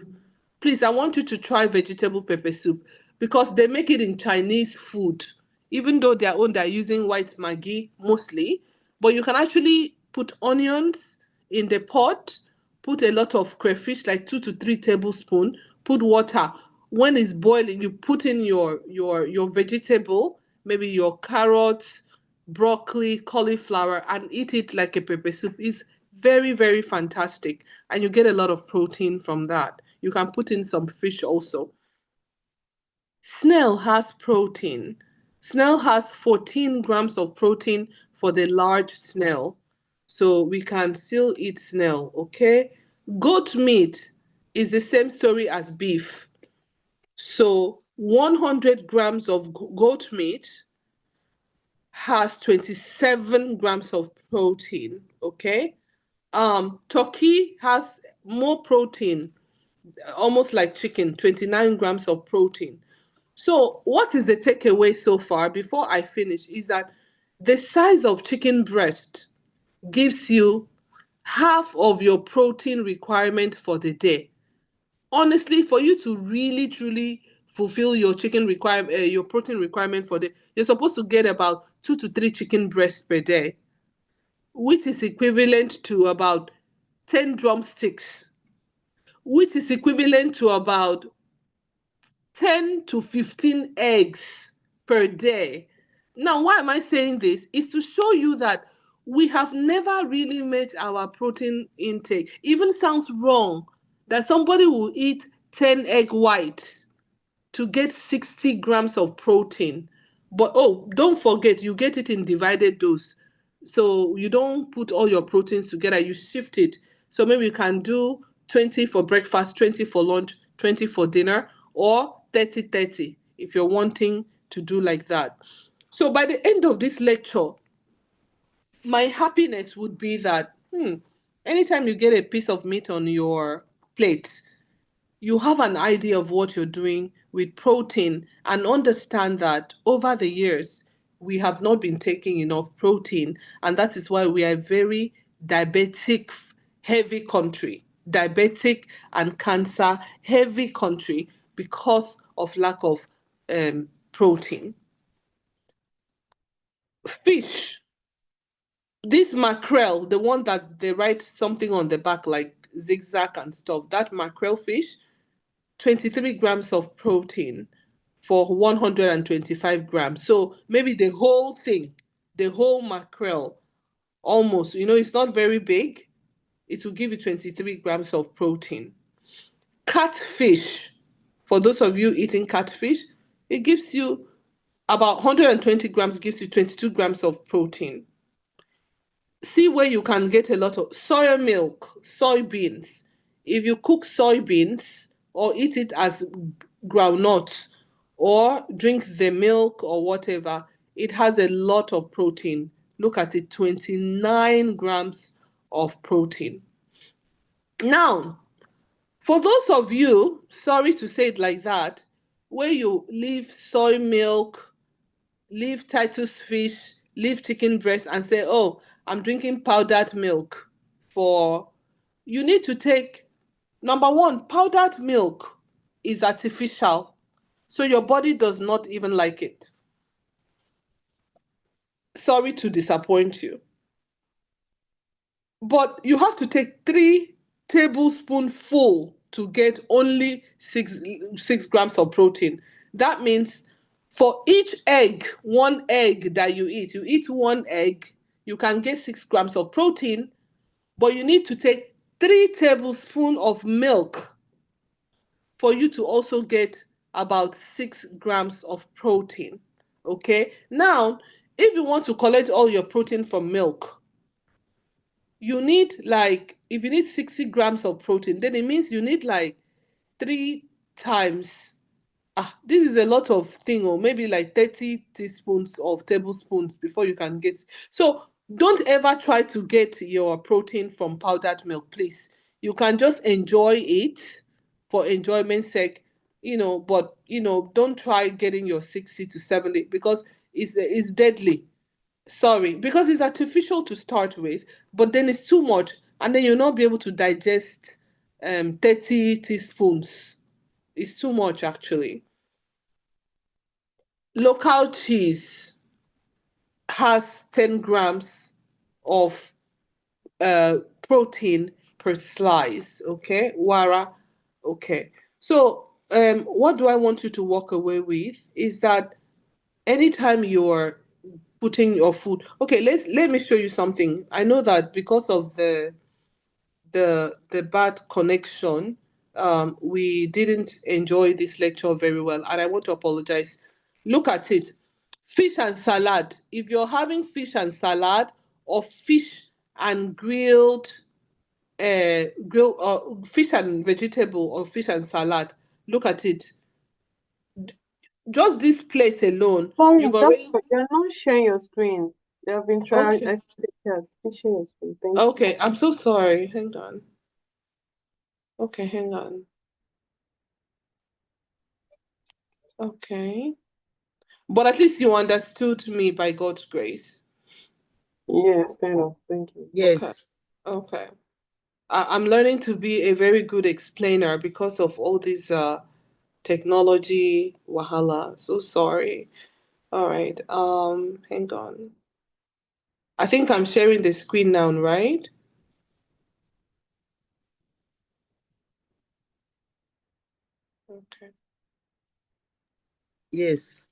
Please, I want you to try vegetable pepper soup because they make it in Chinese food, even though they're using white Maggi mostly. But you can actually put onions in the pot, put a lot of crayfish, like 2 to 3 tablespoons, put water. When it's boiling, you put in your vegetable, maybe your carrots, broccoli, cauliflower, and eat it like a pepper soup. It's very, very fantastic. And you get a lot of protein from that. You can put in some fish also. Snail has protein. Snail has 14 grams of protein for the large snail. So we can still eat snail, okay? Goat meat is the same story as beef. So 100 grams of goat meat has 27 grams of protein, okay? Turkey has more protein, almost like chicken, 29 grams of protein. So what is the takeaway so far before I finish is that the size of chicken breast gives you half of your protein requirement for the day. Honestly, for you to really truly fulfill your your protein requirement for the day, you're supposed to get about 2 to 3 chicken breasts per day, which is equivalent to about 10 drumsticks, which is equivalent to about 10 to 15 eggs per day. Now, why am I saying this? Is to show you that we have never really met our protein intake. Even sounds wrong that somebody will eat 10 egg whites to get 60 grams of protein. But oh, don't forget, you get it in divided dose. So you don't put all your proteins together, you shift it. So maybe you can do 20 for breakfast, 20 for lunch, 20 for dinner, or 30-30 if you're wanting to do like that. So by the end of this lecture, my happiness would be that anytime you get a piece of meat on your plate, you have an idea of what you're doing with protein and understand that over the years, we have not been taking enough protein. And that is why we are a very diabetic heavy country, diabetic and cancer heavy country because of lack of protein. Fish, this mackerel, the one that they write something on the back like zigzag and stuff, that mackerel fish, 23 grams of protein for 125 grams. So maybe the whole thing, the whole mackerel, almost, it's not very big. It will give you 23 grams of protein. Catfish, for those of you eating catfish, it gives you about 120 grams, gives you 22 grams of protein. See where you can get a lot of soya milk, soybeans. If you cook soybeans or eat it as groundnut or drink the milk or whatever, it has a lot of protein. Look at it, 29 grams of protein. Now, for those of you, sorry to say it like that, where you leave soy milk, leave Titus fish, leave chicken breast and say, oh, I'm drinking powdered milk you need to take, number one, powdered milk is artificial. So your body does not even like it. Sorry to disappoint you. But you have to take 3 tablespoonfuls to get only 6 grams of protein. That means for each egg, 1 egg that you eat 1 egg, you can get 6 grams of protein, but you need to take 3 tablespoons of milk for you to also get about 6 grams of protein. Okay? Now, if you want to collect all your protein from milk, you need if you need 60 grams of protein, then it means you need 3 times. This is a lot of thing, or maybe 30 teaspoons of tablespoons before you can get. So don't ever try to get your protein from powdered milk, please. You can just enjoy it for enjoyment's sake, but don't try getting your 60 to 70 because it's deadly. Sorry, because it's artificial to start with, but then it's too much, and then you'll not be able to digest 30 teaspoons. It's too much, actually. Local cheese has 10 grams of protein per slice, okay? Wara, okay. So what do I want you to walk away with is that anytime you're putting your food, okay, let me show you something. I know that because of the bad connection, we didn't enjoy this lecture very well, and I want to apologize. Look at it. Fish and salad. If you're having fish and salad or fish and fish and vegetable or fish and salad, look at it. Just this plate alone, Sorry, you've already. you're not sharing your screen. They have been trying. Okay. I see the chat. Please share your screen. Thank you. Okay, I'm so sorry. Hang on. Okay, hang on. Okay. But at least you understood me by God's grace. Yes, kind of. Thank you. Yes. Okay. I'm learning to be a very good explainer because of all this technology wahala. So sorry. All right. Hang on. I think I'm sharing the screen now, right? Okay. Yes.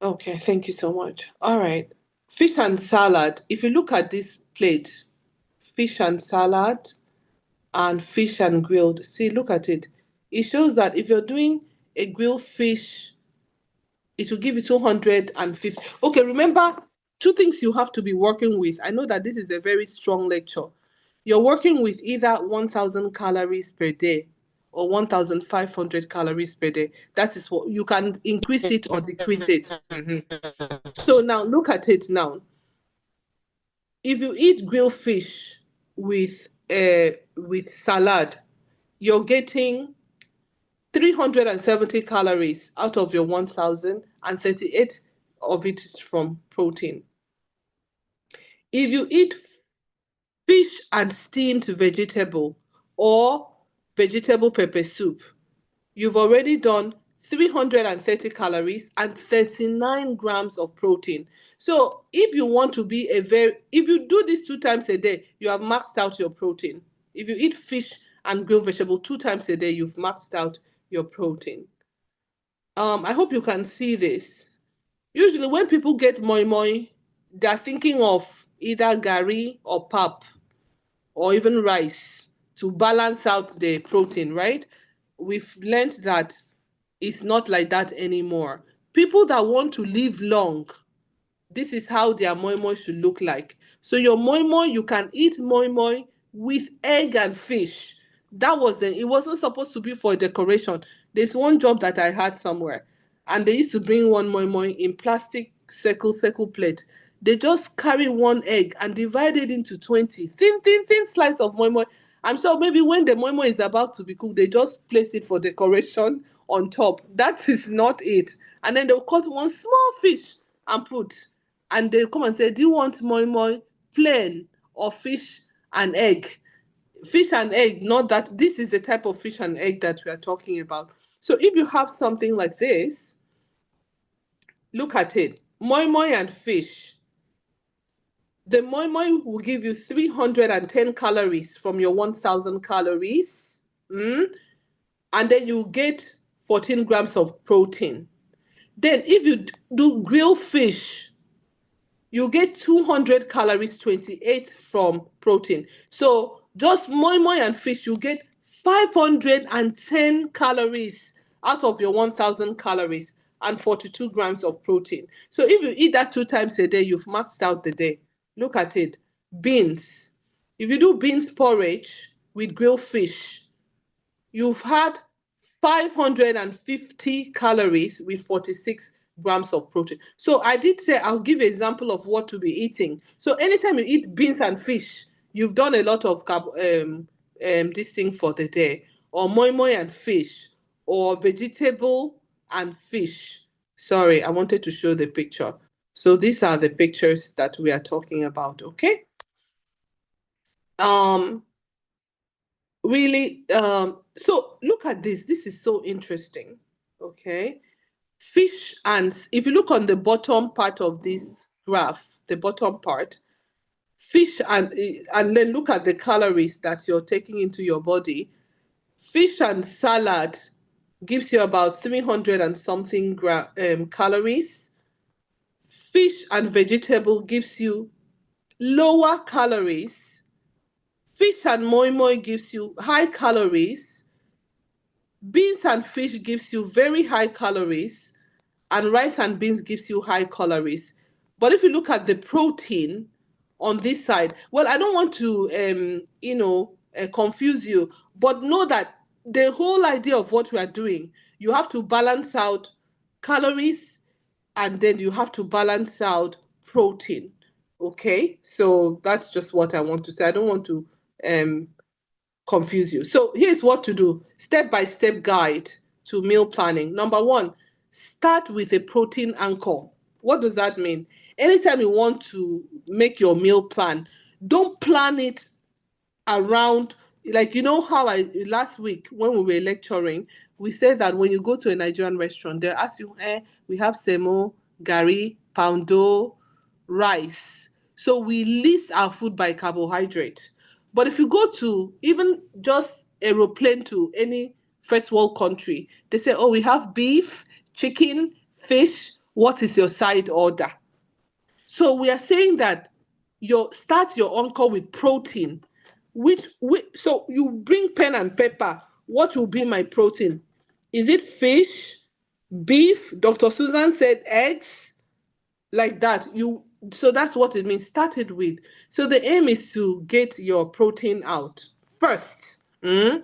Okay, thank you so much. All right. Fish and salad. If you look at this plate, fish and salad and fish and grilled. See, look at it. It shows that if you're doing a grilled fish, it will give you 250. Okay, remember, 2 things you have to be working with. I know that this is a very strong lecture. You're working with either 1,000 calories per day or 1,500 calories per day. That is what you can increase it or decrease it. So now look at it now. If you eat grilled fish with salad, you're getting 370 calories out of your 1,000, and 38 of it is from protein. If you eat fish and steamed vegetable or vegetable pepper soup, you've already done 330 calories and 39 grams of protein. So if you want to be if you do this 2 times a day, you have maxed out your protein. If you eat fish and grilled vegetable 2 times a day, you've maxed out your protein. I hope you can see this. Usually when people get moi moi, they're thinking of either gari or pap or even rice to balance out the protein, right? We've learned that it's not like that anymore. People that want to live long, this is how their moi moi should look like. So your moi moi, you can eat moi moi with egg and fish. It wasn't supposed to be for decoration. There's one job that I had somewhere, and they used to bring one moi moi in plastic circle plate. they just carry one egg and divide it into 20 thin slice of moi moi. I'm sure maybe when the moi moi is about to be cooked, they just place it for decoration on top. That is not it. And then they'll cut one small fish and put. And they'll come and say, do you want moi moi plain or fish and egg? Fish and egg, not that. This is the type of fish and egg that we are talking about. So if you have something like this, look at it. Moi moi and fish. The moi moi will give you 310 calories from your 1,000 calories. And then you get 14 grams of protein. Then if you do grilled fish, you get 200 calories, 28 from protein. So just moi moi and fish, you get 510 calories out of your 1,000 calories and 42 grams of protein. So if you eat that 2 times a day, you've maxed out the day. Look at it. Beans. If you do beans porridge with grilled fish, you've had 550 calories with 46 grams of protein. So I did say I'll give an example of what to be eating. So anytime you eat beans and fish, you've done a lot of this thing for the day, or moi moi and fish, or vegetable and fish. Sorry, I wanted to show the picture. So these are the pictures that we are talking about, okay? Really, so look at this. This is so interesting, okay? Fish and, if you look on the bottom part of this graph, the bottom part, fish and then look at the calories that you're taking into your body. Fish and salad gives you about 300 and something calories. Fish and vegetable gives you lower calories. Fish and moi moi gives you high calories. Beans and fish gives you very high calories, and rice and beans gives you high calories. But if you look at the protein on this side, well, I don't want to confuse you, but know that the whole idea of what we are doing, you have to balance out calories, and then you have to balance out protein. Okay, so that's just what I want to say. I don't want to confuse you. So here's what to do. Step-by-step guide to meal planning. Number 1, start with a protein anchor. What does that mean? Anytime you want to make your meal plan, don't plan it around, like, you know how last week when we were lecturing, we said that when you go to a Nigerian restaurant, they'll ask you, we have semo, gari, poundo, rice. So we list our food by carbohydrate. But if you go to even just aeroplane to any first world country, they say, oh, we have beef, chicken, fish. What is your side order? So we are saying that start your encore with protein. So you bring pen and paper. What will be my protein? Is it fish, beef? Dr. Susan said eggs, like that. So that's what it means. Start it with. So the aim is to get your protein out first. You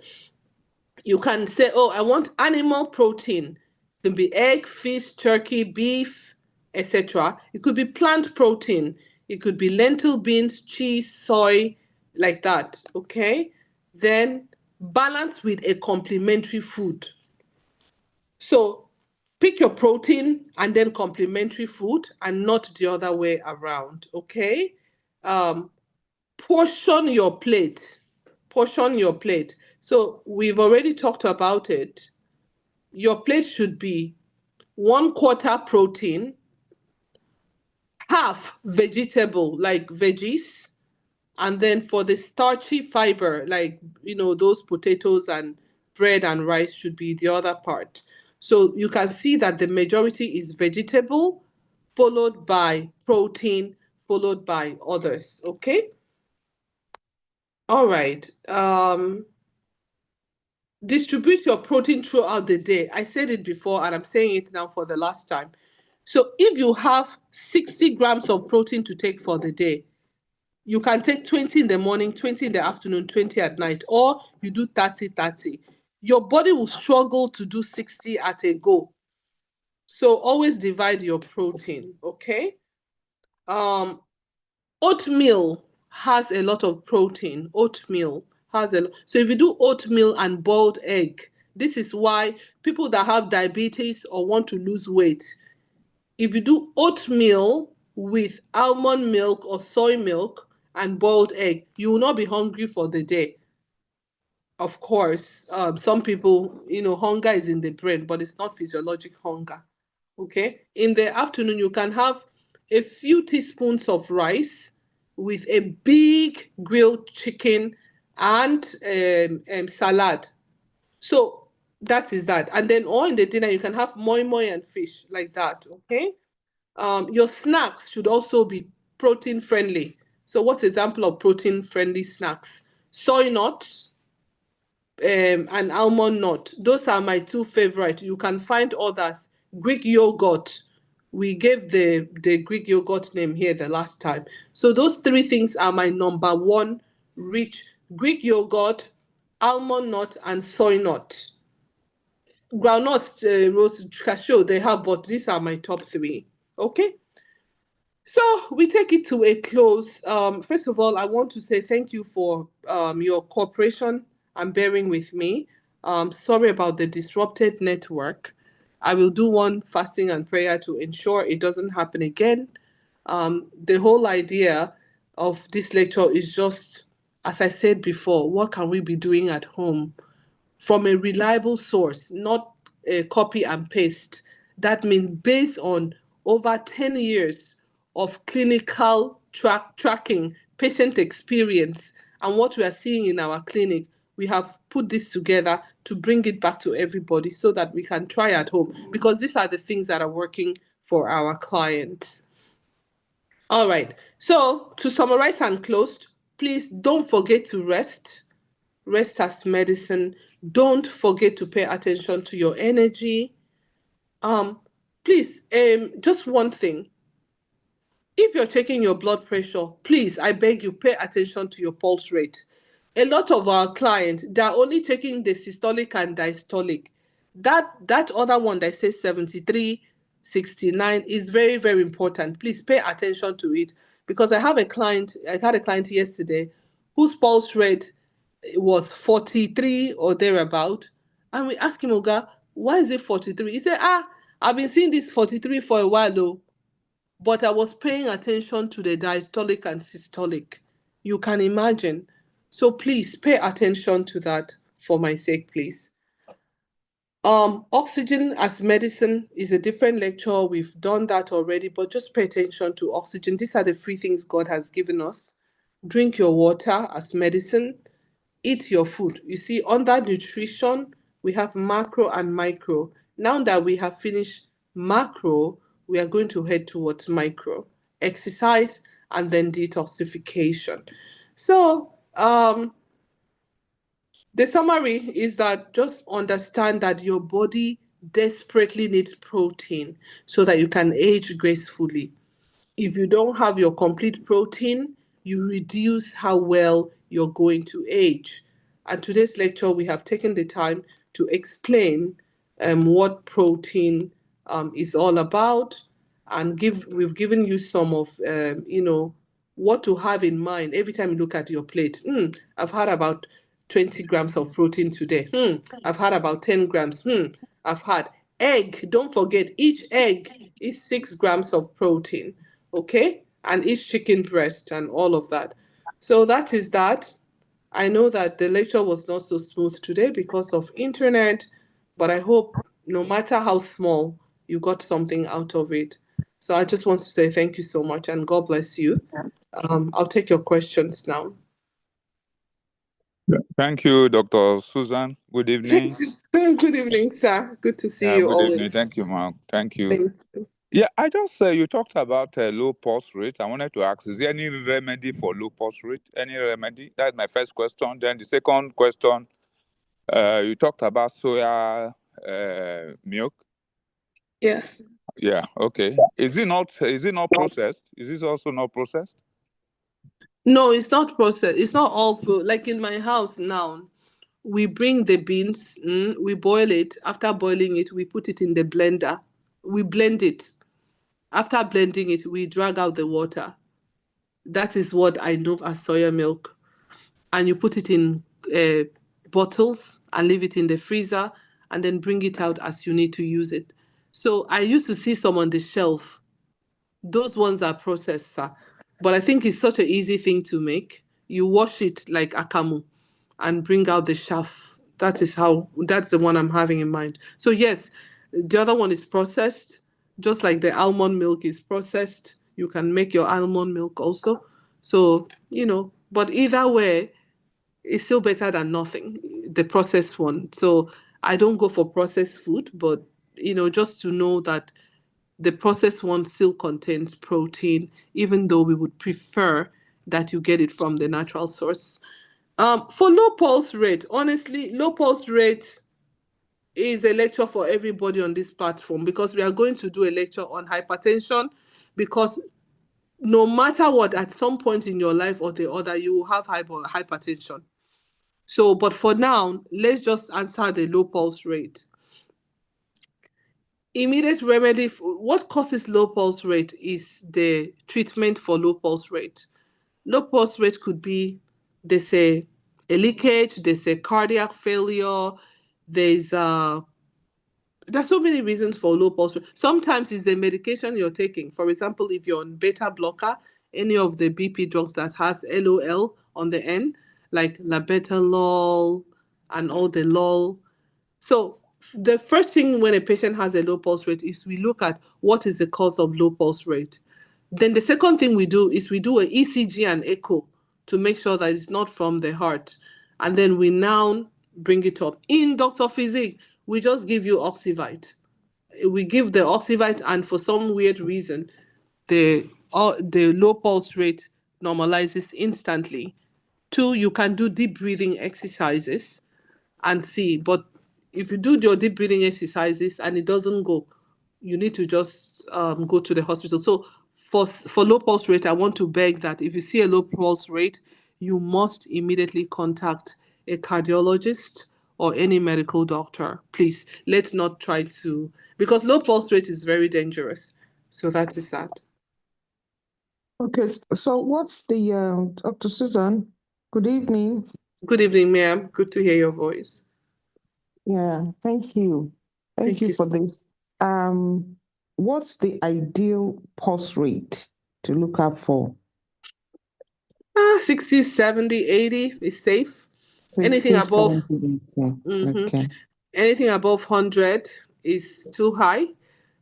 can say, oh, I want animal protein. It can be egg, fish, turkey, beef, etc. It could be plant protein. It could be lentil, beans, cheese, soy, like that. Okay? Then balance with a complementary food. So pick your protein and then complementary food, and not the other way around. Okay? Portion your plate. Portion your plate. So we've already talked about it. Your plate should be 1/4 protein, half vegetable, like veggies, and then for the starchy fiber, like, those potatoes and bread and rice, should be the other part. So you can see that the majority is vegetable, followed by protein, followed by others. Okay? All right. Distribute your protein throughout the day. I said it before and I'm saying it now for the last time. So if you have 60 grams of protein to take for the day, you can take 20 in the morning, 20 in the afternoon, 20 at night, or you do 30-30. Your body will struggle to do 60 at a go. So always divide your protein, okay? Oatmeal has a lot of protein. Oatmeal has a lot. So if you do oatmeal and boiled egg, this is why people that have diabetes or want to lose weight, if you do oatmeal with almond milk or soy milk and boiled egg, you will not be hungry for the day. Of course, some people, hunger is in the brain, but it's not physiologic hunger. Okay. In the afternoon, you can have a few teaspoons of rice with a big grilled chicken and salad. So that is that. And then, or in the dinner, you can have moi moi and fish like that. Okay. Your snacks should also be protein friendly. So what's example of protein friendly snacks? Soy nuts, and almond nut. Those are my two favorite. You can find others. Greek yogurt. We gave the Greek yogurt name here the last time. So those three things are my number one rich: Greek yogurt, almond nut, and soy nut. Groundnuts, roast cashew, they have, but these are my top three. Okay. So we take it to a close. First of all, I want to say thank you for your cooperation and bearing with me. Sorry about the disrupted network. I will do one fasting and prayer to ensure it doesn't happen again. The whole idea of this lecture is just, as I said before, what can we be doing at home from a reliable source, not a copy and paste. That means based on over 10 years of clinical tracking, patient experience, and what we are seeing in our clinic, we have put this together to bring it back to everybody so that we can try at home, because these are the things that are working for our clients. All right. So to summarize and close, please don't forget to rest. Rest as medicine. Don't forget to pay attention to your energy. Please, just one thing. If you're checking your blood pressure, please, I beg you, pay attention to your pulse rate. A lot of our clients, they're only checking the systolic and diastolic. That other one that says 73, 69 is very, very important. Please pay attention to it, because I had a client yesterday whose pulse rate was 43 or thereabout. And we asked him, Oga, why is it 43? He said, I've been seeing this 43 for a while though, but I was paying attention to the diastolic and systolic. You can imagine. So please pay attention to that for my sake, please. Oxygen as medicine is a different lecture. We've done that already, but just pay attention to oxygen. These are the free things God has given us. Drink your water as medicine. Eat your food. You see, under nutrition, we have macro and micro. Now that we have finished macro, we are going to head towards micro. Exercise and then detoxification. So, the summary is that just understand that your body desperately needs protein so that you can age gracefully. If you don't have your complete protein, you reduce how well you're going to age. And today's lecture, we have taken the time to explain what protein is all about, and we've given you some of what to have in mind every time you look at your plate. I've had about 20 grams of protein today. I've had about 10 grams. I've had egg. Don't forget, each egg is 6 grams of protein. Okay? And each chicken breast and all of that. So that is that. I know that the lecture was not so smooth today because of internet, but I hope no matter how small, you got something out of it. So I just want to say thank you so much and God bless you. I'll take your questions now. Thank you, Dr. Susan. Good evening. Good evening, sir. Good to see you good always. evening. Thank you, ma'am. Thank you. Thank you. Yeah, I just you talked about low pulse rate. I wanted to ask, is there any remedy for low pulse rate? Any remedy? That's my first question. Then the second question, you talked about soya milk. Yes. Yeah. Okay. Is it not processed? Is this also not processed? No, it's not processed. It's not all like in my house now. We bring the beans, we boil it. After boiling it, we put it in the blender. We blend it. After blending it, we drag out the water. That is what I know as soya milk. And you put it in bottles and leave it in the freezer and then bring it out as you need to use it. So I used to see some on the shelf. Those ones are processed, sir. But I think it's such an easy thing to make. You wash it like akamu and bring out the chaff. That's the one I'm having in mind. So yes, the other one is processed, just like the almond milk is processed. You can make your almond milk also. So, but either way, it's still better than nothing, the processed one. So I don't go for processed food, but just to know that the processed one still contains protein, even though we would prefer that you get it from the natural source. For low pulse rate, honestly, low pulse rate is a lecture for everybody on this platform, because we are going to do a lecture on hypertension, because no matter what, at some point in your life or the other, you will have hypertension. So, but for now, let's just answer the low pulse rate. Immediate remedy, what causes low pulse rate is the treatment for low pulse rate. Low pulse rate could be, they say, a leakage, they say cardiac failure, there's so many reasons for low pulse rate. Sometimes it's the medication you're taking. For example, if you're on beta blocker, any of the BP drugs that has LOL on the end, like labetalol and all the lol. So the first thing when a patient has a low pulse rate is we look at what is the cause of low pulse rate. Then the second thing we do is we do an ECG and echo to make sure that it's not from the heart. And then we now bring it up. In Dr. Physic, we just give you Oxyvite. We give the Oxyvite, and for some weird reason, the low pulse rate normalizes instantly. 2, you can do deep breathing exercises and see. But if you do your deep breathing exercises and it doesn't go, you need to just go to the hospital. So for low pulse rate, I want to beg that if you see a low pulse rate, you must immediately contact a cardiologist or any medical doctor. Please, let's not try to, because low pulse rate is very dangerous. So that is that. Okay, so what's the, Dr. Susan, good evening. Good evening, ma'am. Good to hear your voice. Yeah, thank you. Thank you for this. What's the ideal pulse rate to look up for? 60, 70, 80 is safe. 60, Anything above 70, 80. Okay. Anything above 100 is too high.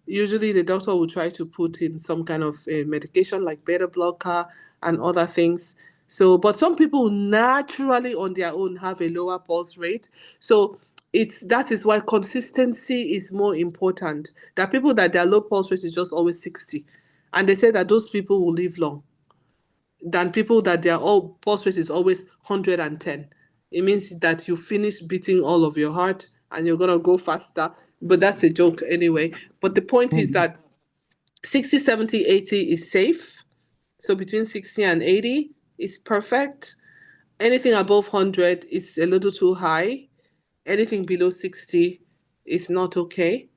Usually the doctor will try to put in some kind of medication like beta blocker and other things. So, but some people naturally on their own have a lower pulse rate. So that is why consistency is more important. There are people that their low pulse rate is just always 60. And they say that those people will live long than people that their pulse rate is always 110. It means that you finish beating all of your heart and you're gonna go faster. But that's a joke anyway. But the point is that 60, 70, 80 is safe. So between 60 and 80 is perfect. Anything above 100 is a little too high. Anything below 60 is not okay.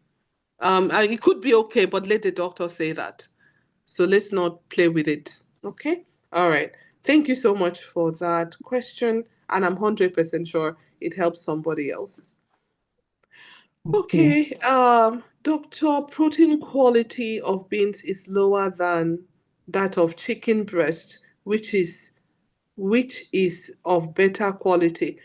It could be okay, but let the doctor say that. So let's not play with it. Okay? All right. Thank you so much for that question. And I'm 100% sure it helps somebody else. Okay. Doctor, protein quality of beans is lower than that of chicken breast, which is of better quality.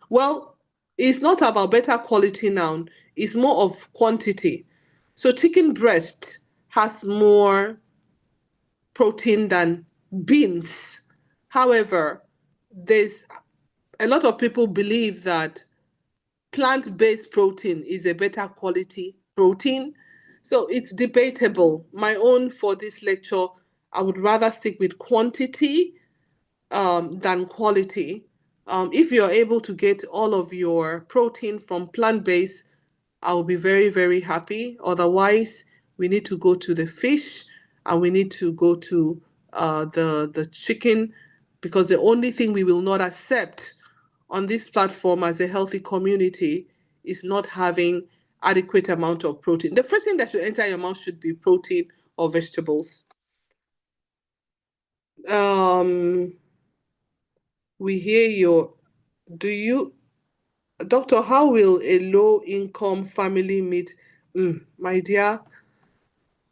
Well, it's not about better quality now. It's more of quantity. So chicken breast has more protein than beans. However, there's a lot of people believe that plant-based protein is a better quality protein. So it's debatable. My own for this lecture, I would rather stick with quantity than quality. If you're able to get all of your protein from plant-based, I will be very, very happy. Otherwise, we need to go to the fish and we need to go to the chicken, because the only thing we will not accept on this platform as a healthy community is not having adequate amount of protein. The first thing that should enter your mouth should be protein or vegetables. We hear you. Doctor, how will a low-income family meet? My dear,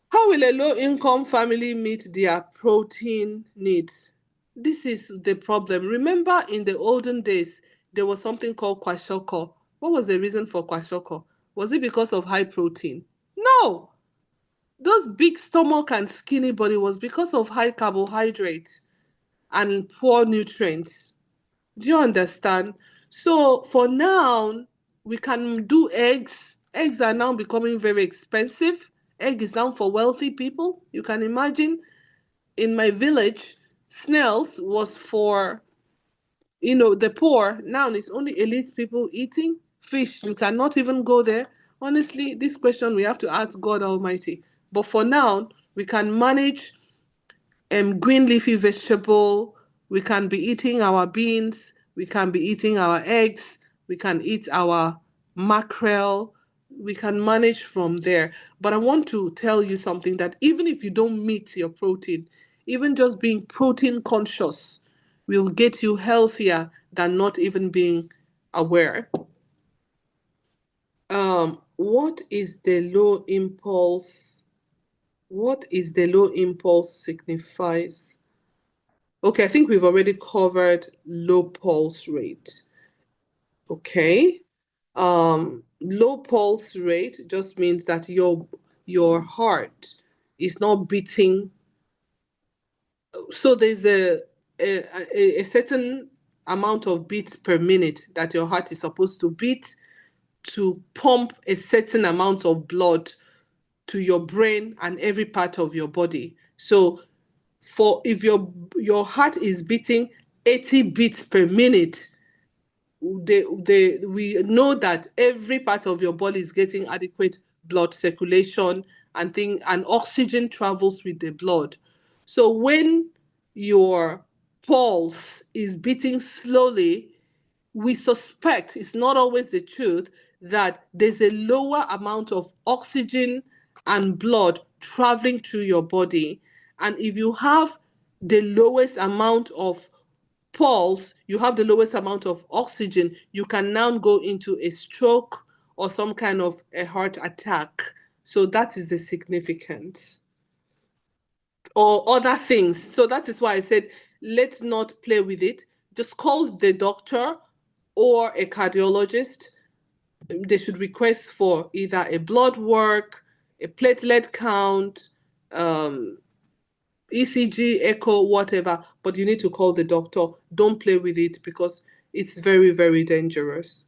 how will a low-income family meet their protein needs? This is the problem. Remember, in the olden days, there was something called kwashiorkor. What was the reason for kwashiorkor? Was it because of high protein? No. Those big stomach and skinny body was because of high carbohydrates and poor nutrients. Do you understand? So for now, we can do eggs. Eggs are now becoming very expensive. Egg is now for wealthy people. You can imagine in my village, snails was for, the poor. Now it's only elite people eating fish. You cannot even go there. Honestly, this question we have to ask God Almighty. But for now, we can manage green leafy vegetable. We can be eating our beans. We can be eating our eggs. We can eat our mackerel. We can manage from there. But I want to tell you something, that even if you don't meet your protein, even just being protein conscious will get you healthier than not even being aware. What is the low impulse? What is the low impulse signifies? Okay, I think we've already covered low pulse rate. Okay. Low pulse rate just means that your heart is not beating. So there's a certain amount of beats per minute that your heart is supposed to beat to pump a certain amount of blood to your brain and every part of your body. So if your heart is beating 80 beats per minute, we know that every part of your body is getting adequate blood circulation and oxygen travels with the blood. So when your pulse is beating slowly, we suspect, it's not always the truth, that there's a lower amount of oxygen and blood traveling through your body. And if you have the lowest amount of pulse, you have the lowest amount of oxygen, you can now go into a stroke or some kind of a heart attack. So that is the significance. Or other things. So that is why I said, let's not play with it. Just call the doctor or a cardiologist. They should request for either a blood work, a platelet count, ECG, echo, whatever, but you need to call the doctor. Don't play with it because it's very, very dangerous.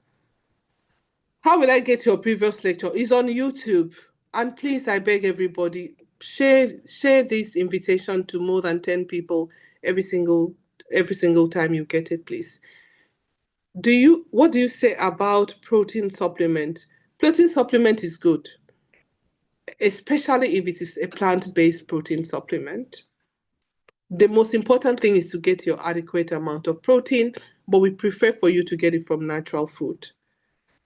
How will I get your previous lecture? It's on YouTube. And please, I beg everybody, share this invitation to more than 10 people every single time you get it, please. What do you say about protein supplement? Protein supplement is good, especially if it is a plant-based protein supplement. The most important thing is to get your adequate amount of protein, but we prefer for you to get it from natural food.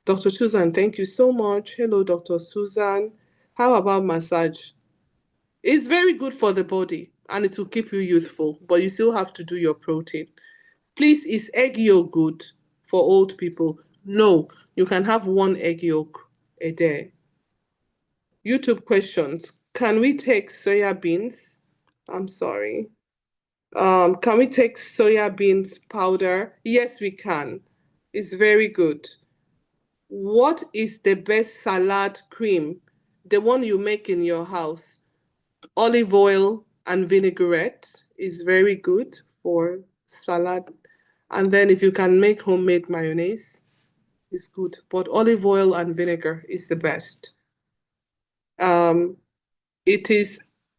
Dr. Susan, thank you so much. Hello, Dr. Susan. How about massage? It's very good for the body and it will keep you youthful, but you still have to do your protein. Please, is egg yolk good for old people? No, you can have 1 egg yolk a day. YouTube questions. Can we take soya beans? I'm sorry. Can we take soya beans powder? Yes, we can. It's very good. What is the best salad cream? The one you make in your house. Olive oil and vinaigrette is very good for salad. And then if you can make homemade mayonnaise, it's good. But olive oil and vinegar is the best.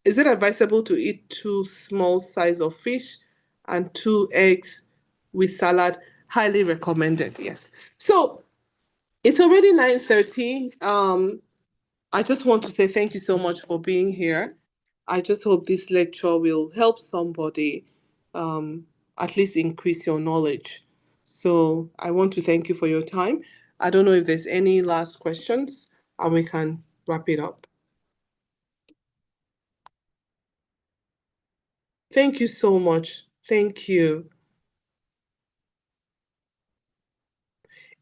Is it advisable to eat 2 small size of fish and 2 eggs with salad? Highly recommended, yes. So it's already 9:30. I just want to say thank you so much for being here. I just hope this lecture will help somebody, at least increase your knowledge. So I want to thank you for your time. I don't know if there's any last questions. and we can wrap it up. Thank you so much. Thank you.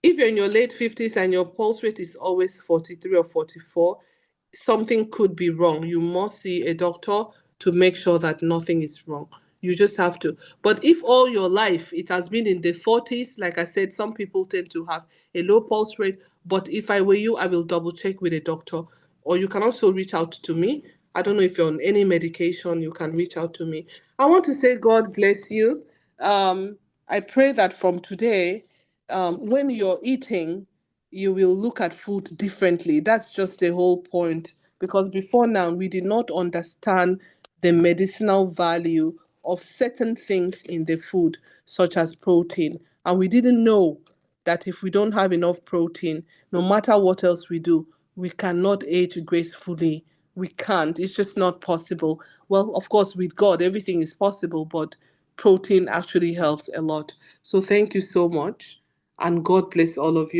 If you're in your late 50s and your pulse rate is always 43 or 44, something could be wrong. You must see a doctor to make sure that nothing is wrong. You just have to. But if all your life it has been in the 40s, like I said, some people tend to have a low pulse rate. But if I were you, I will double check with a doctor. Or you can also reach out to me. I don't know if you're on any medication, you can reach out to me. I want to say God bless you. I pray that from today, when you're eating, you will look at food differently. That's just the whole point. Because before now, we did not understand the medicinal value of certain things in the food, such as protein. And we didn't know that if we don't have enough protein, no matter what else we do, we cannot age gracefully. We can't. It's just not possible. Well, of course, with God, everything is possible, but protein actually helps a lot. So thank you so much, and God bless all of you.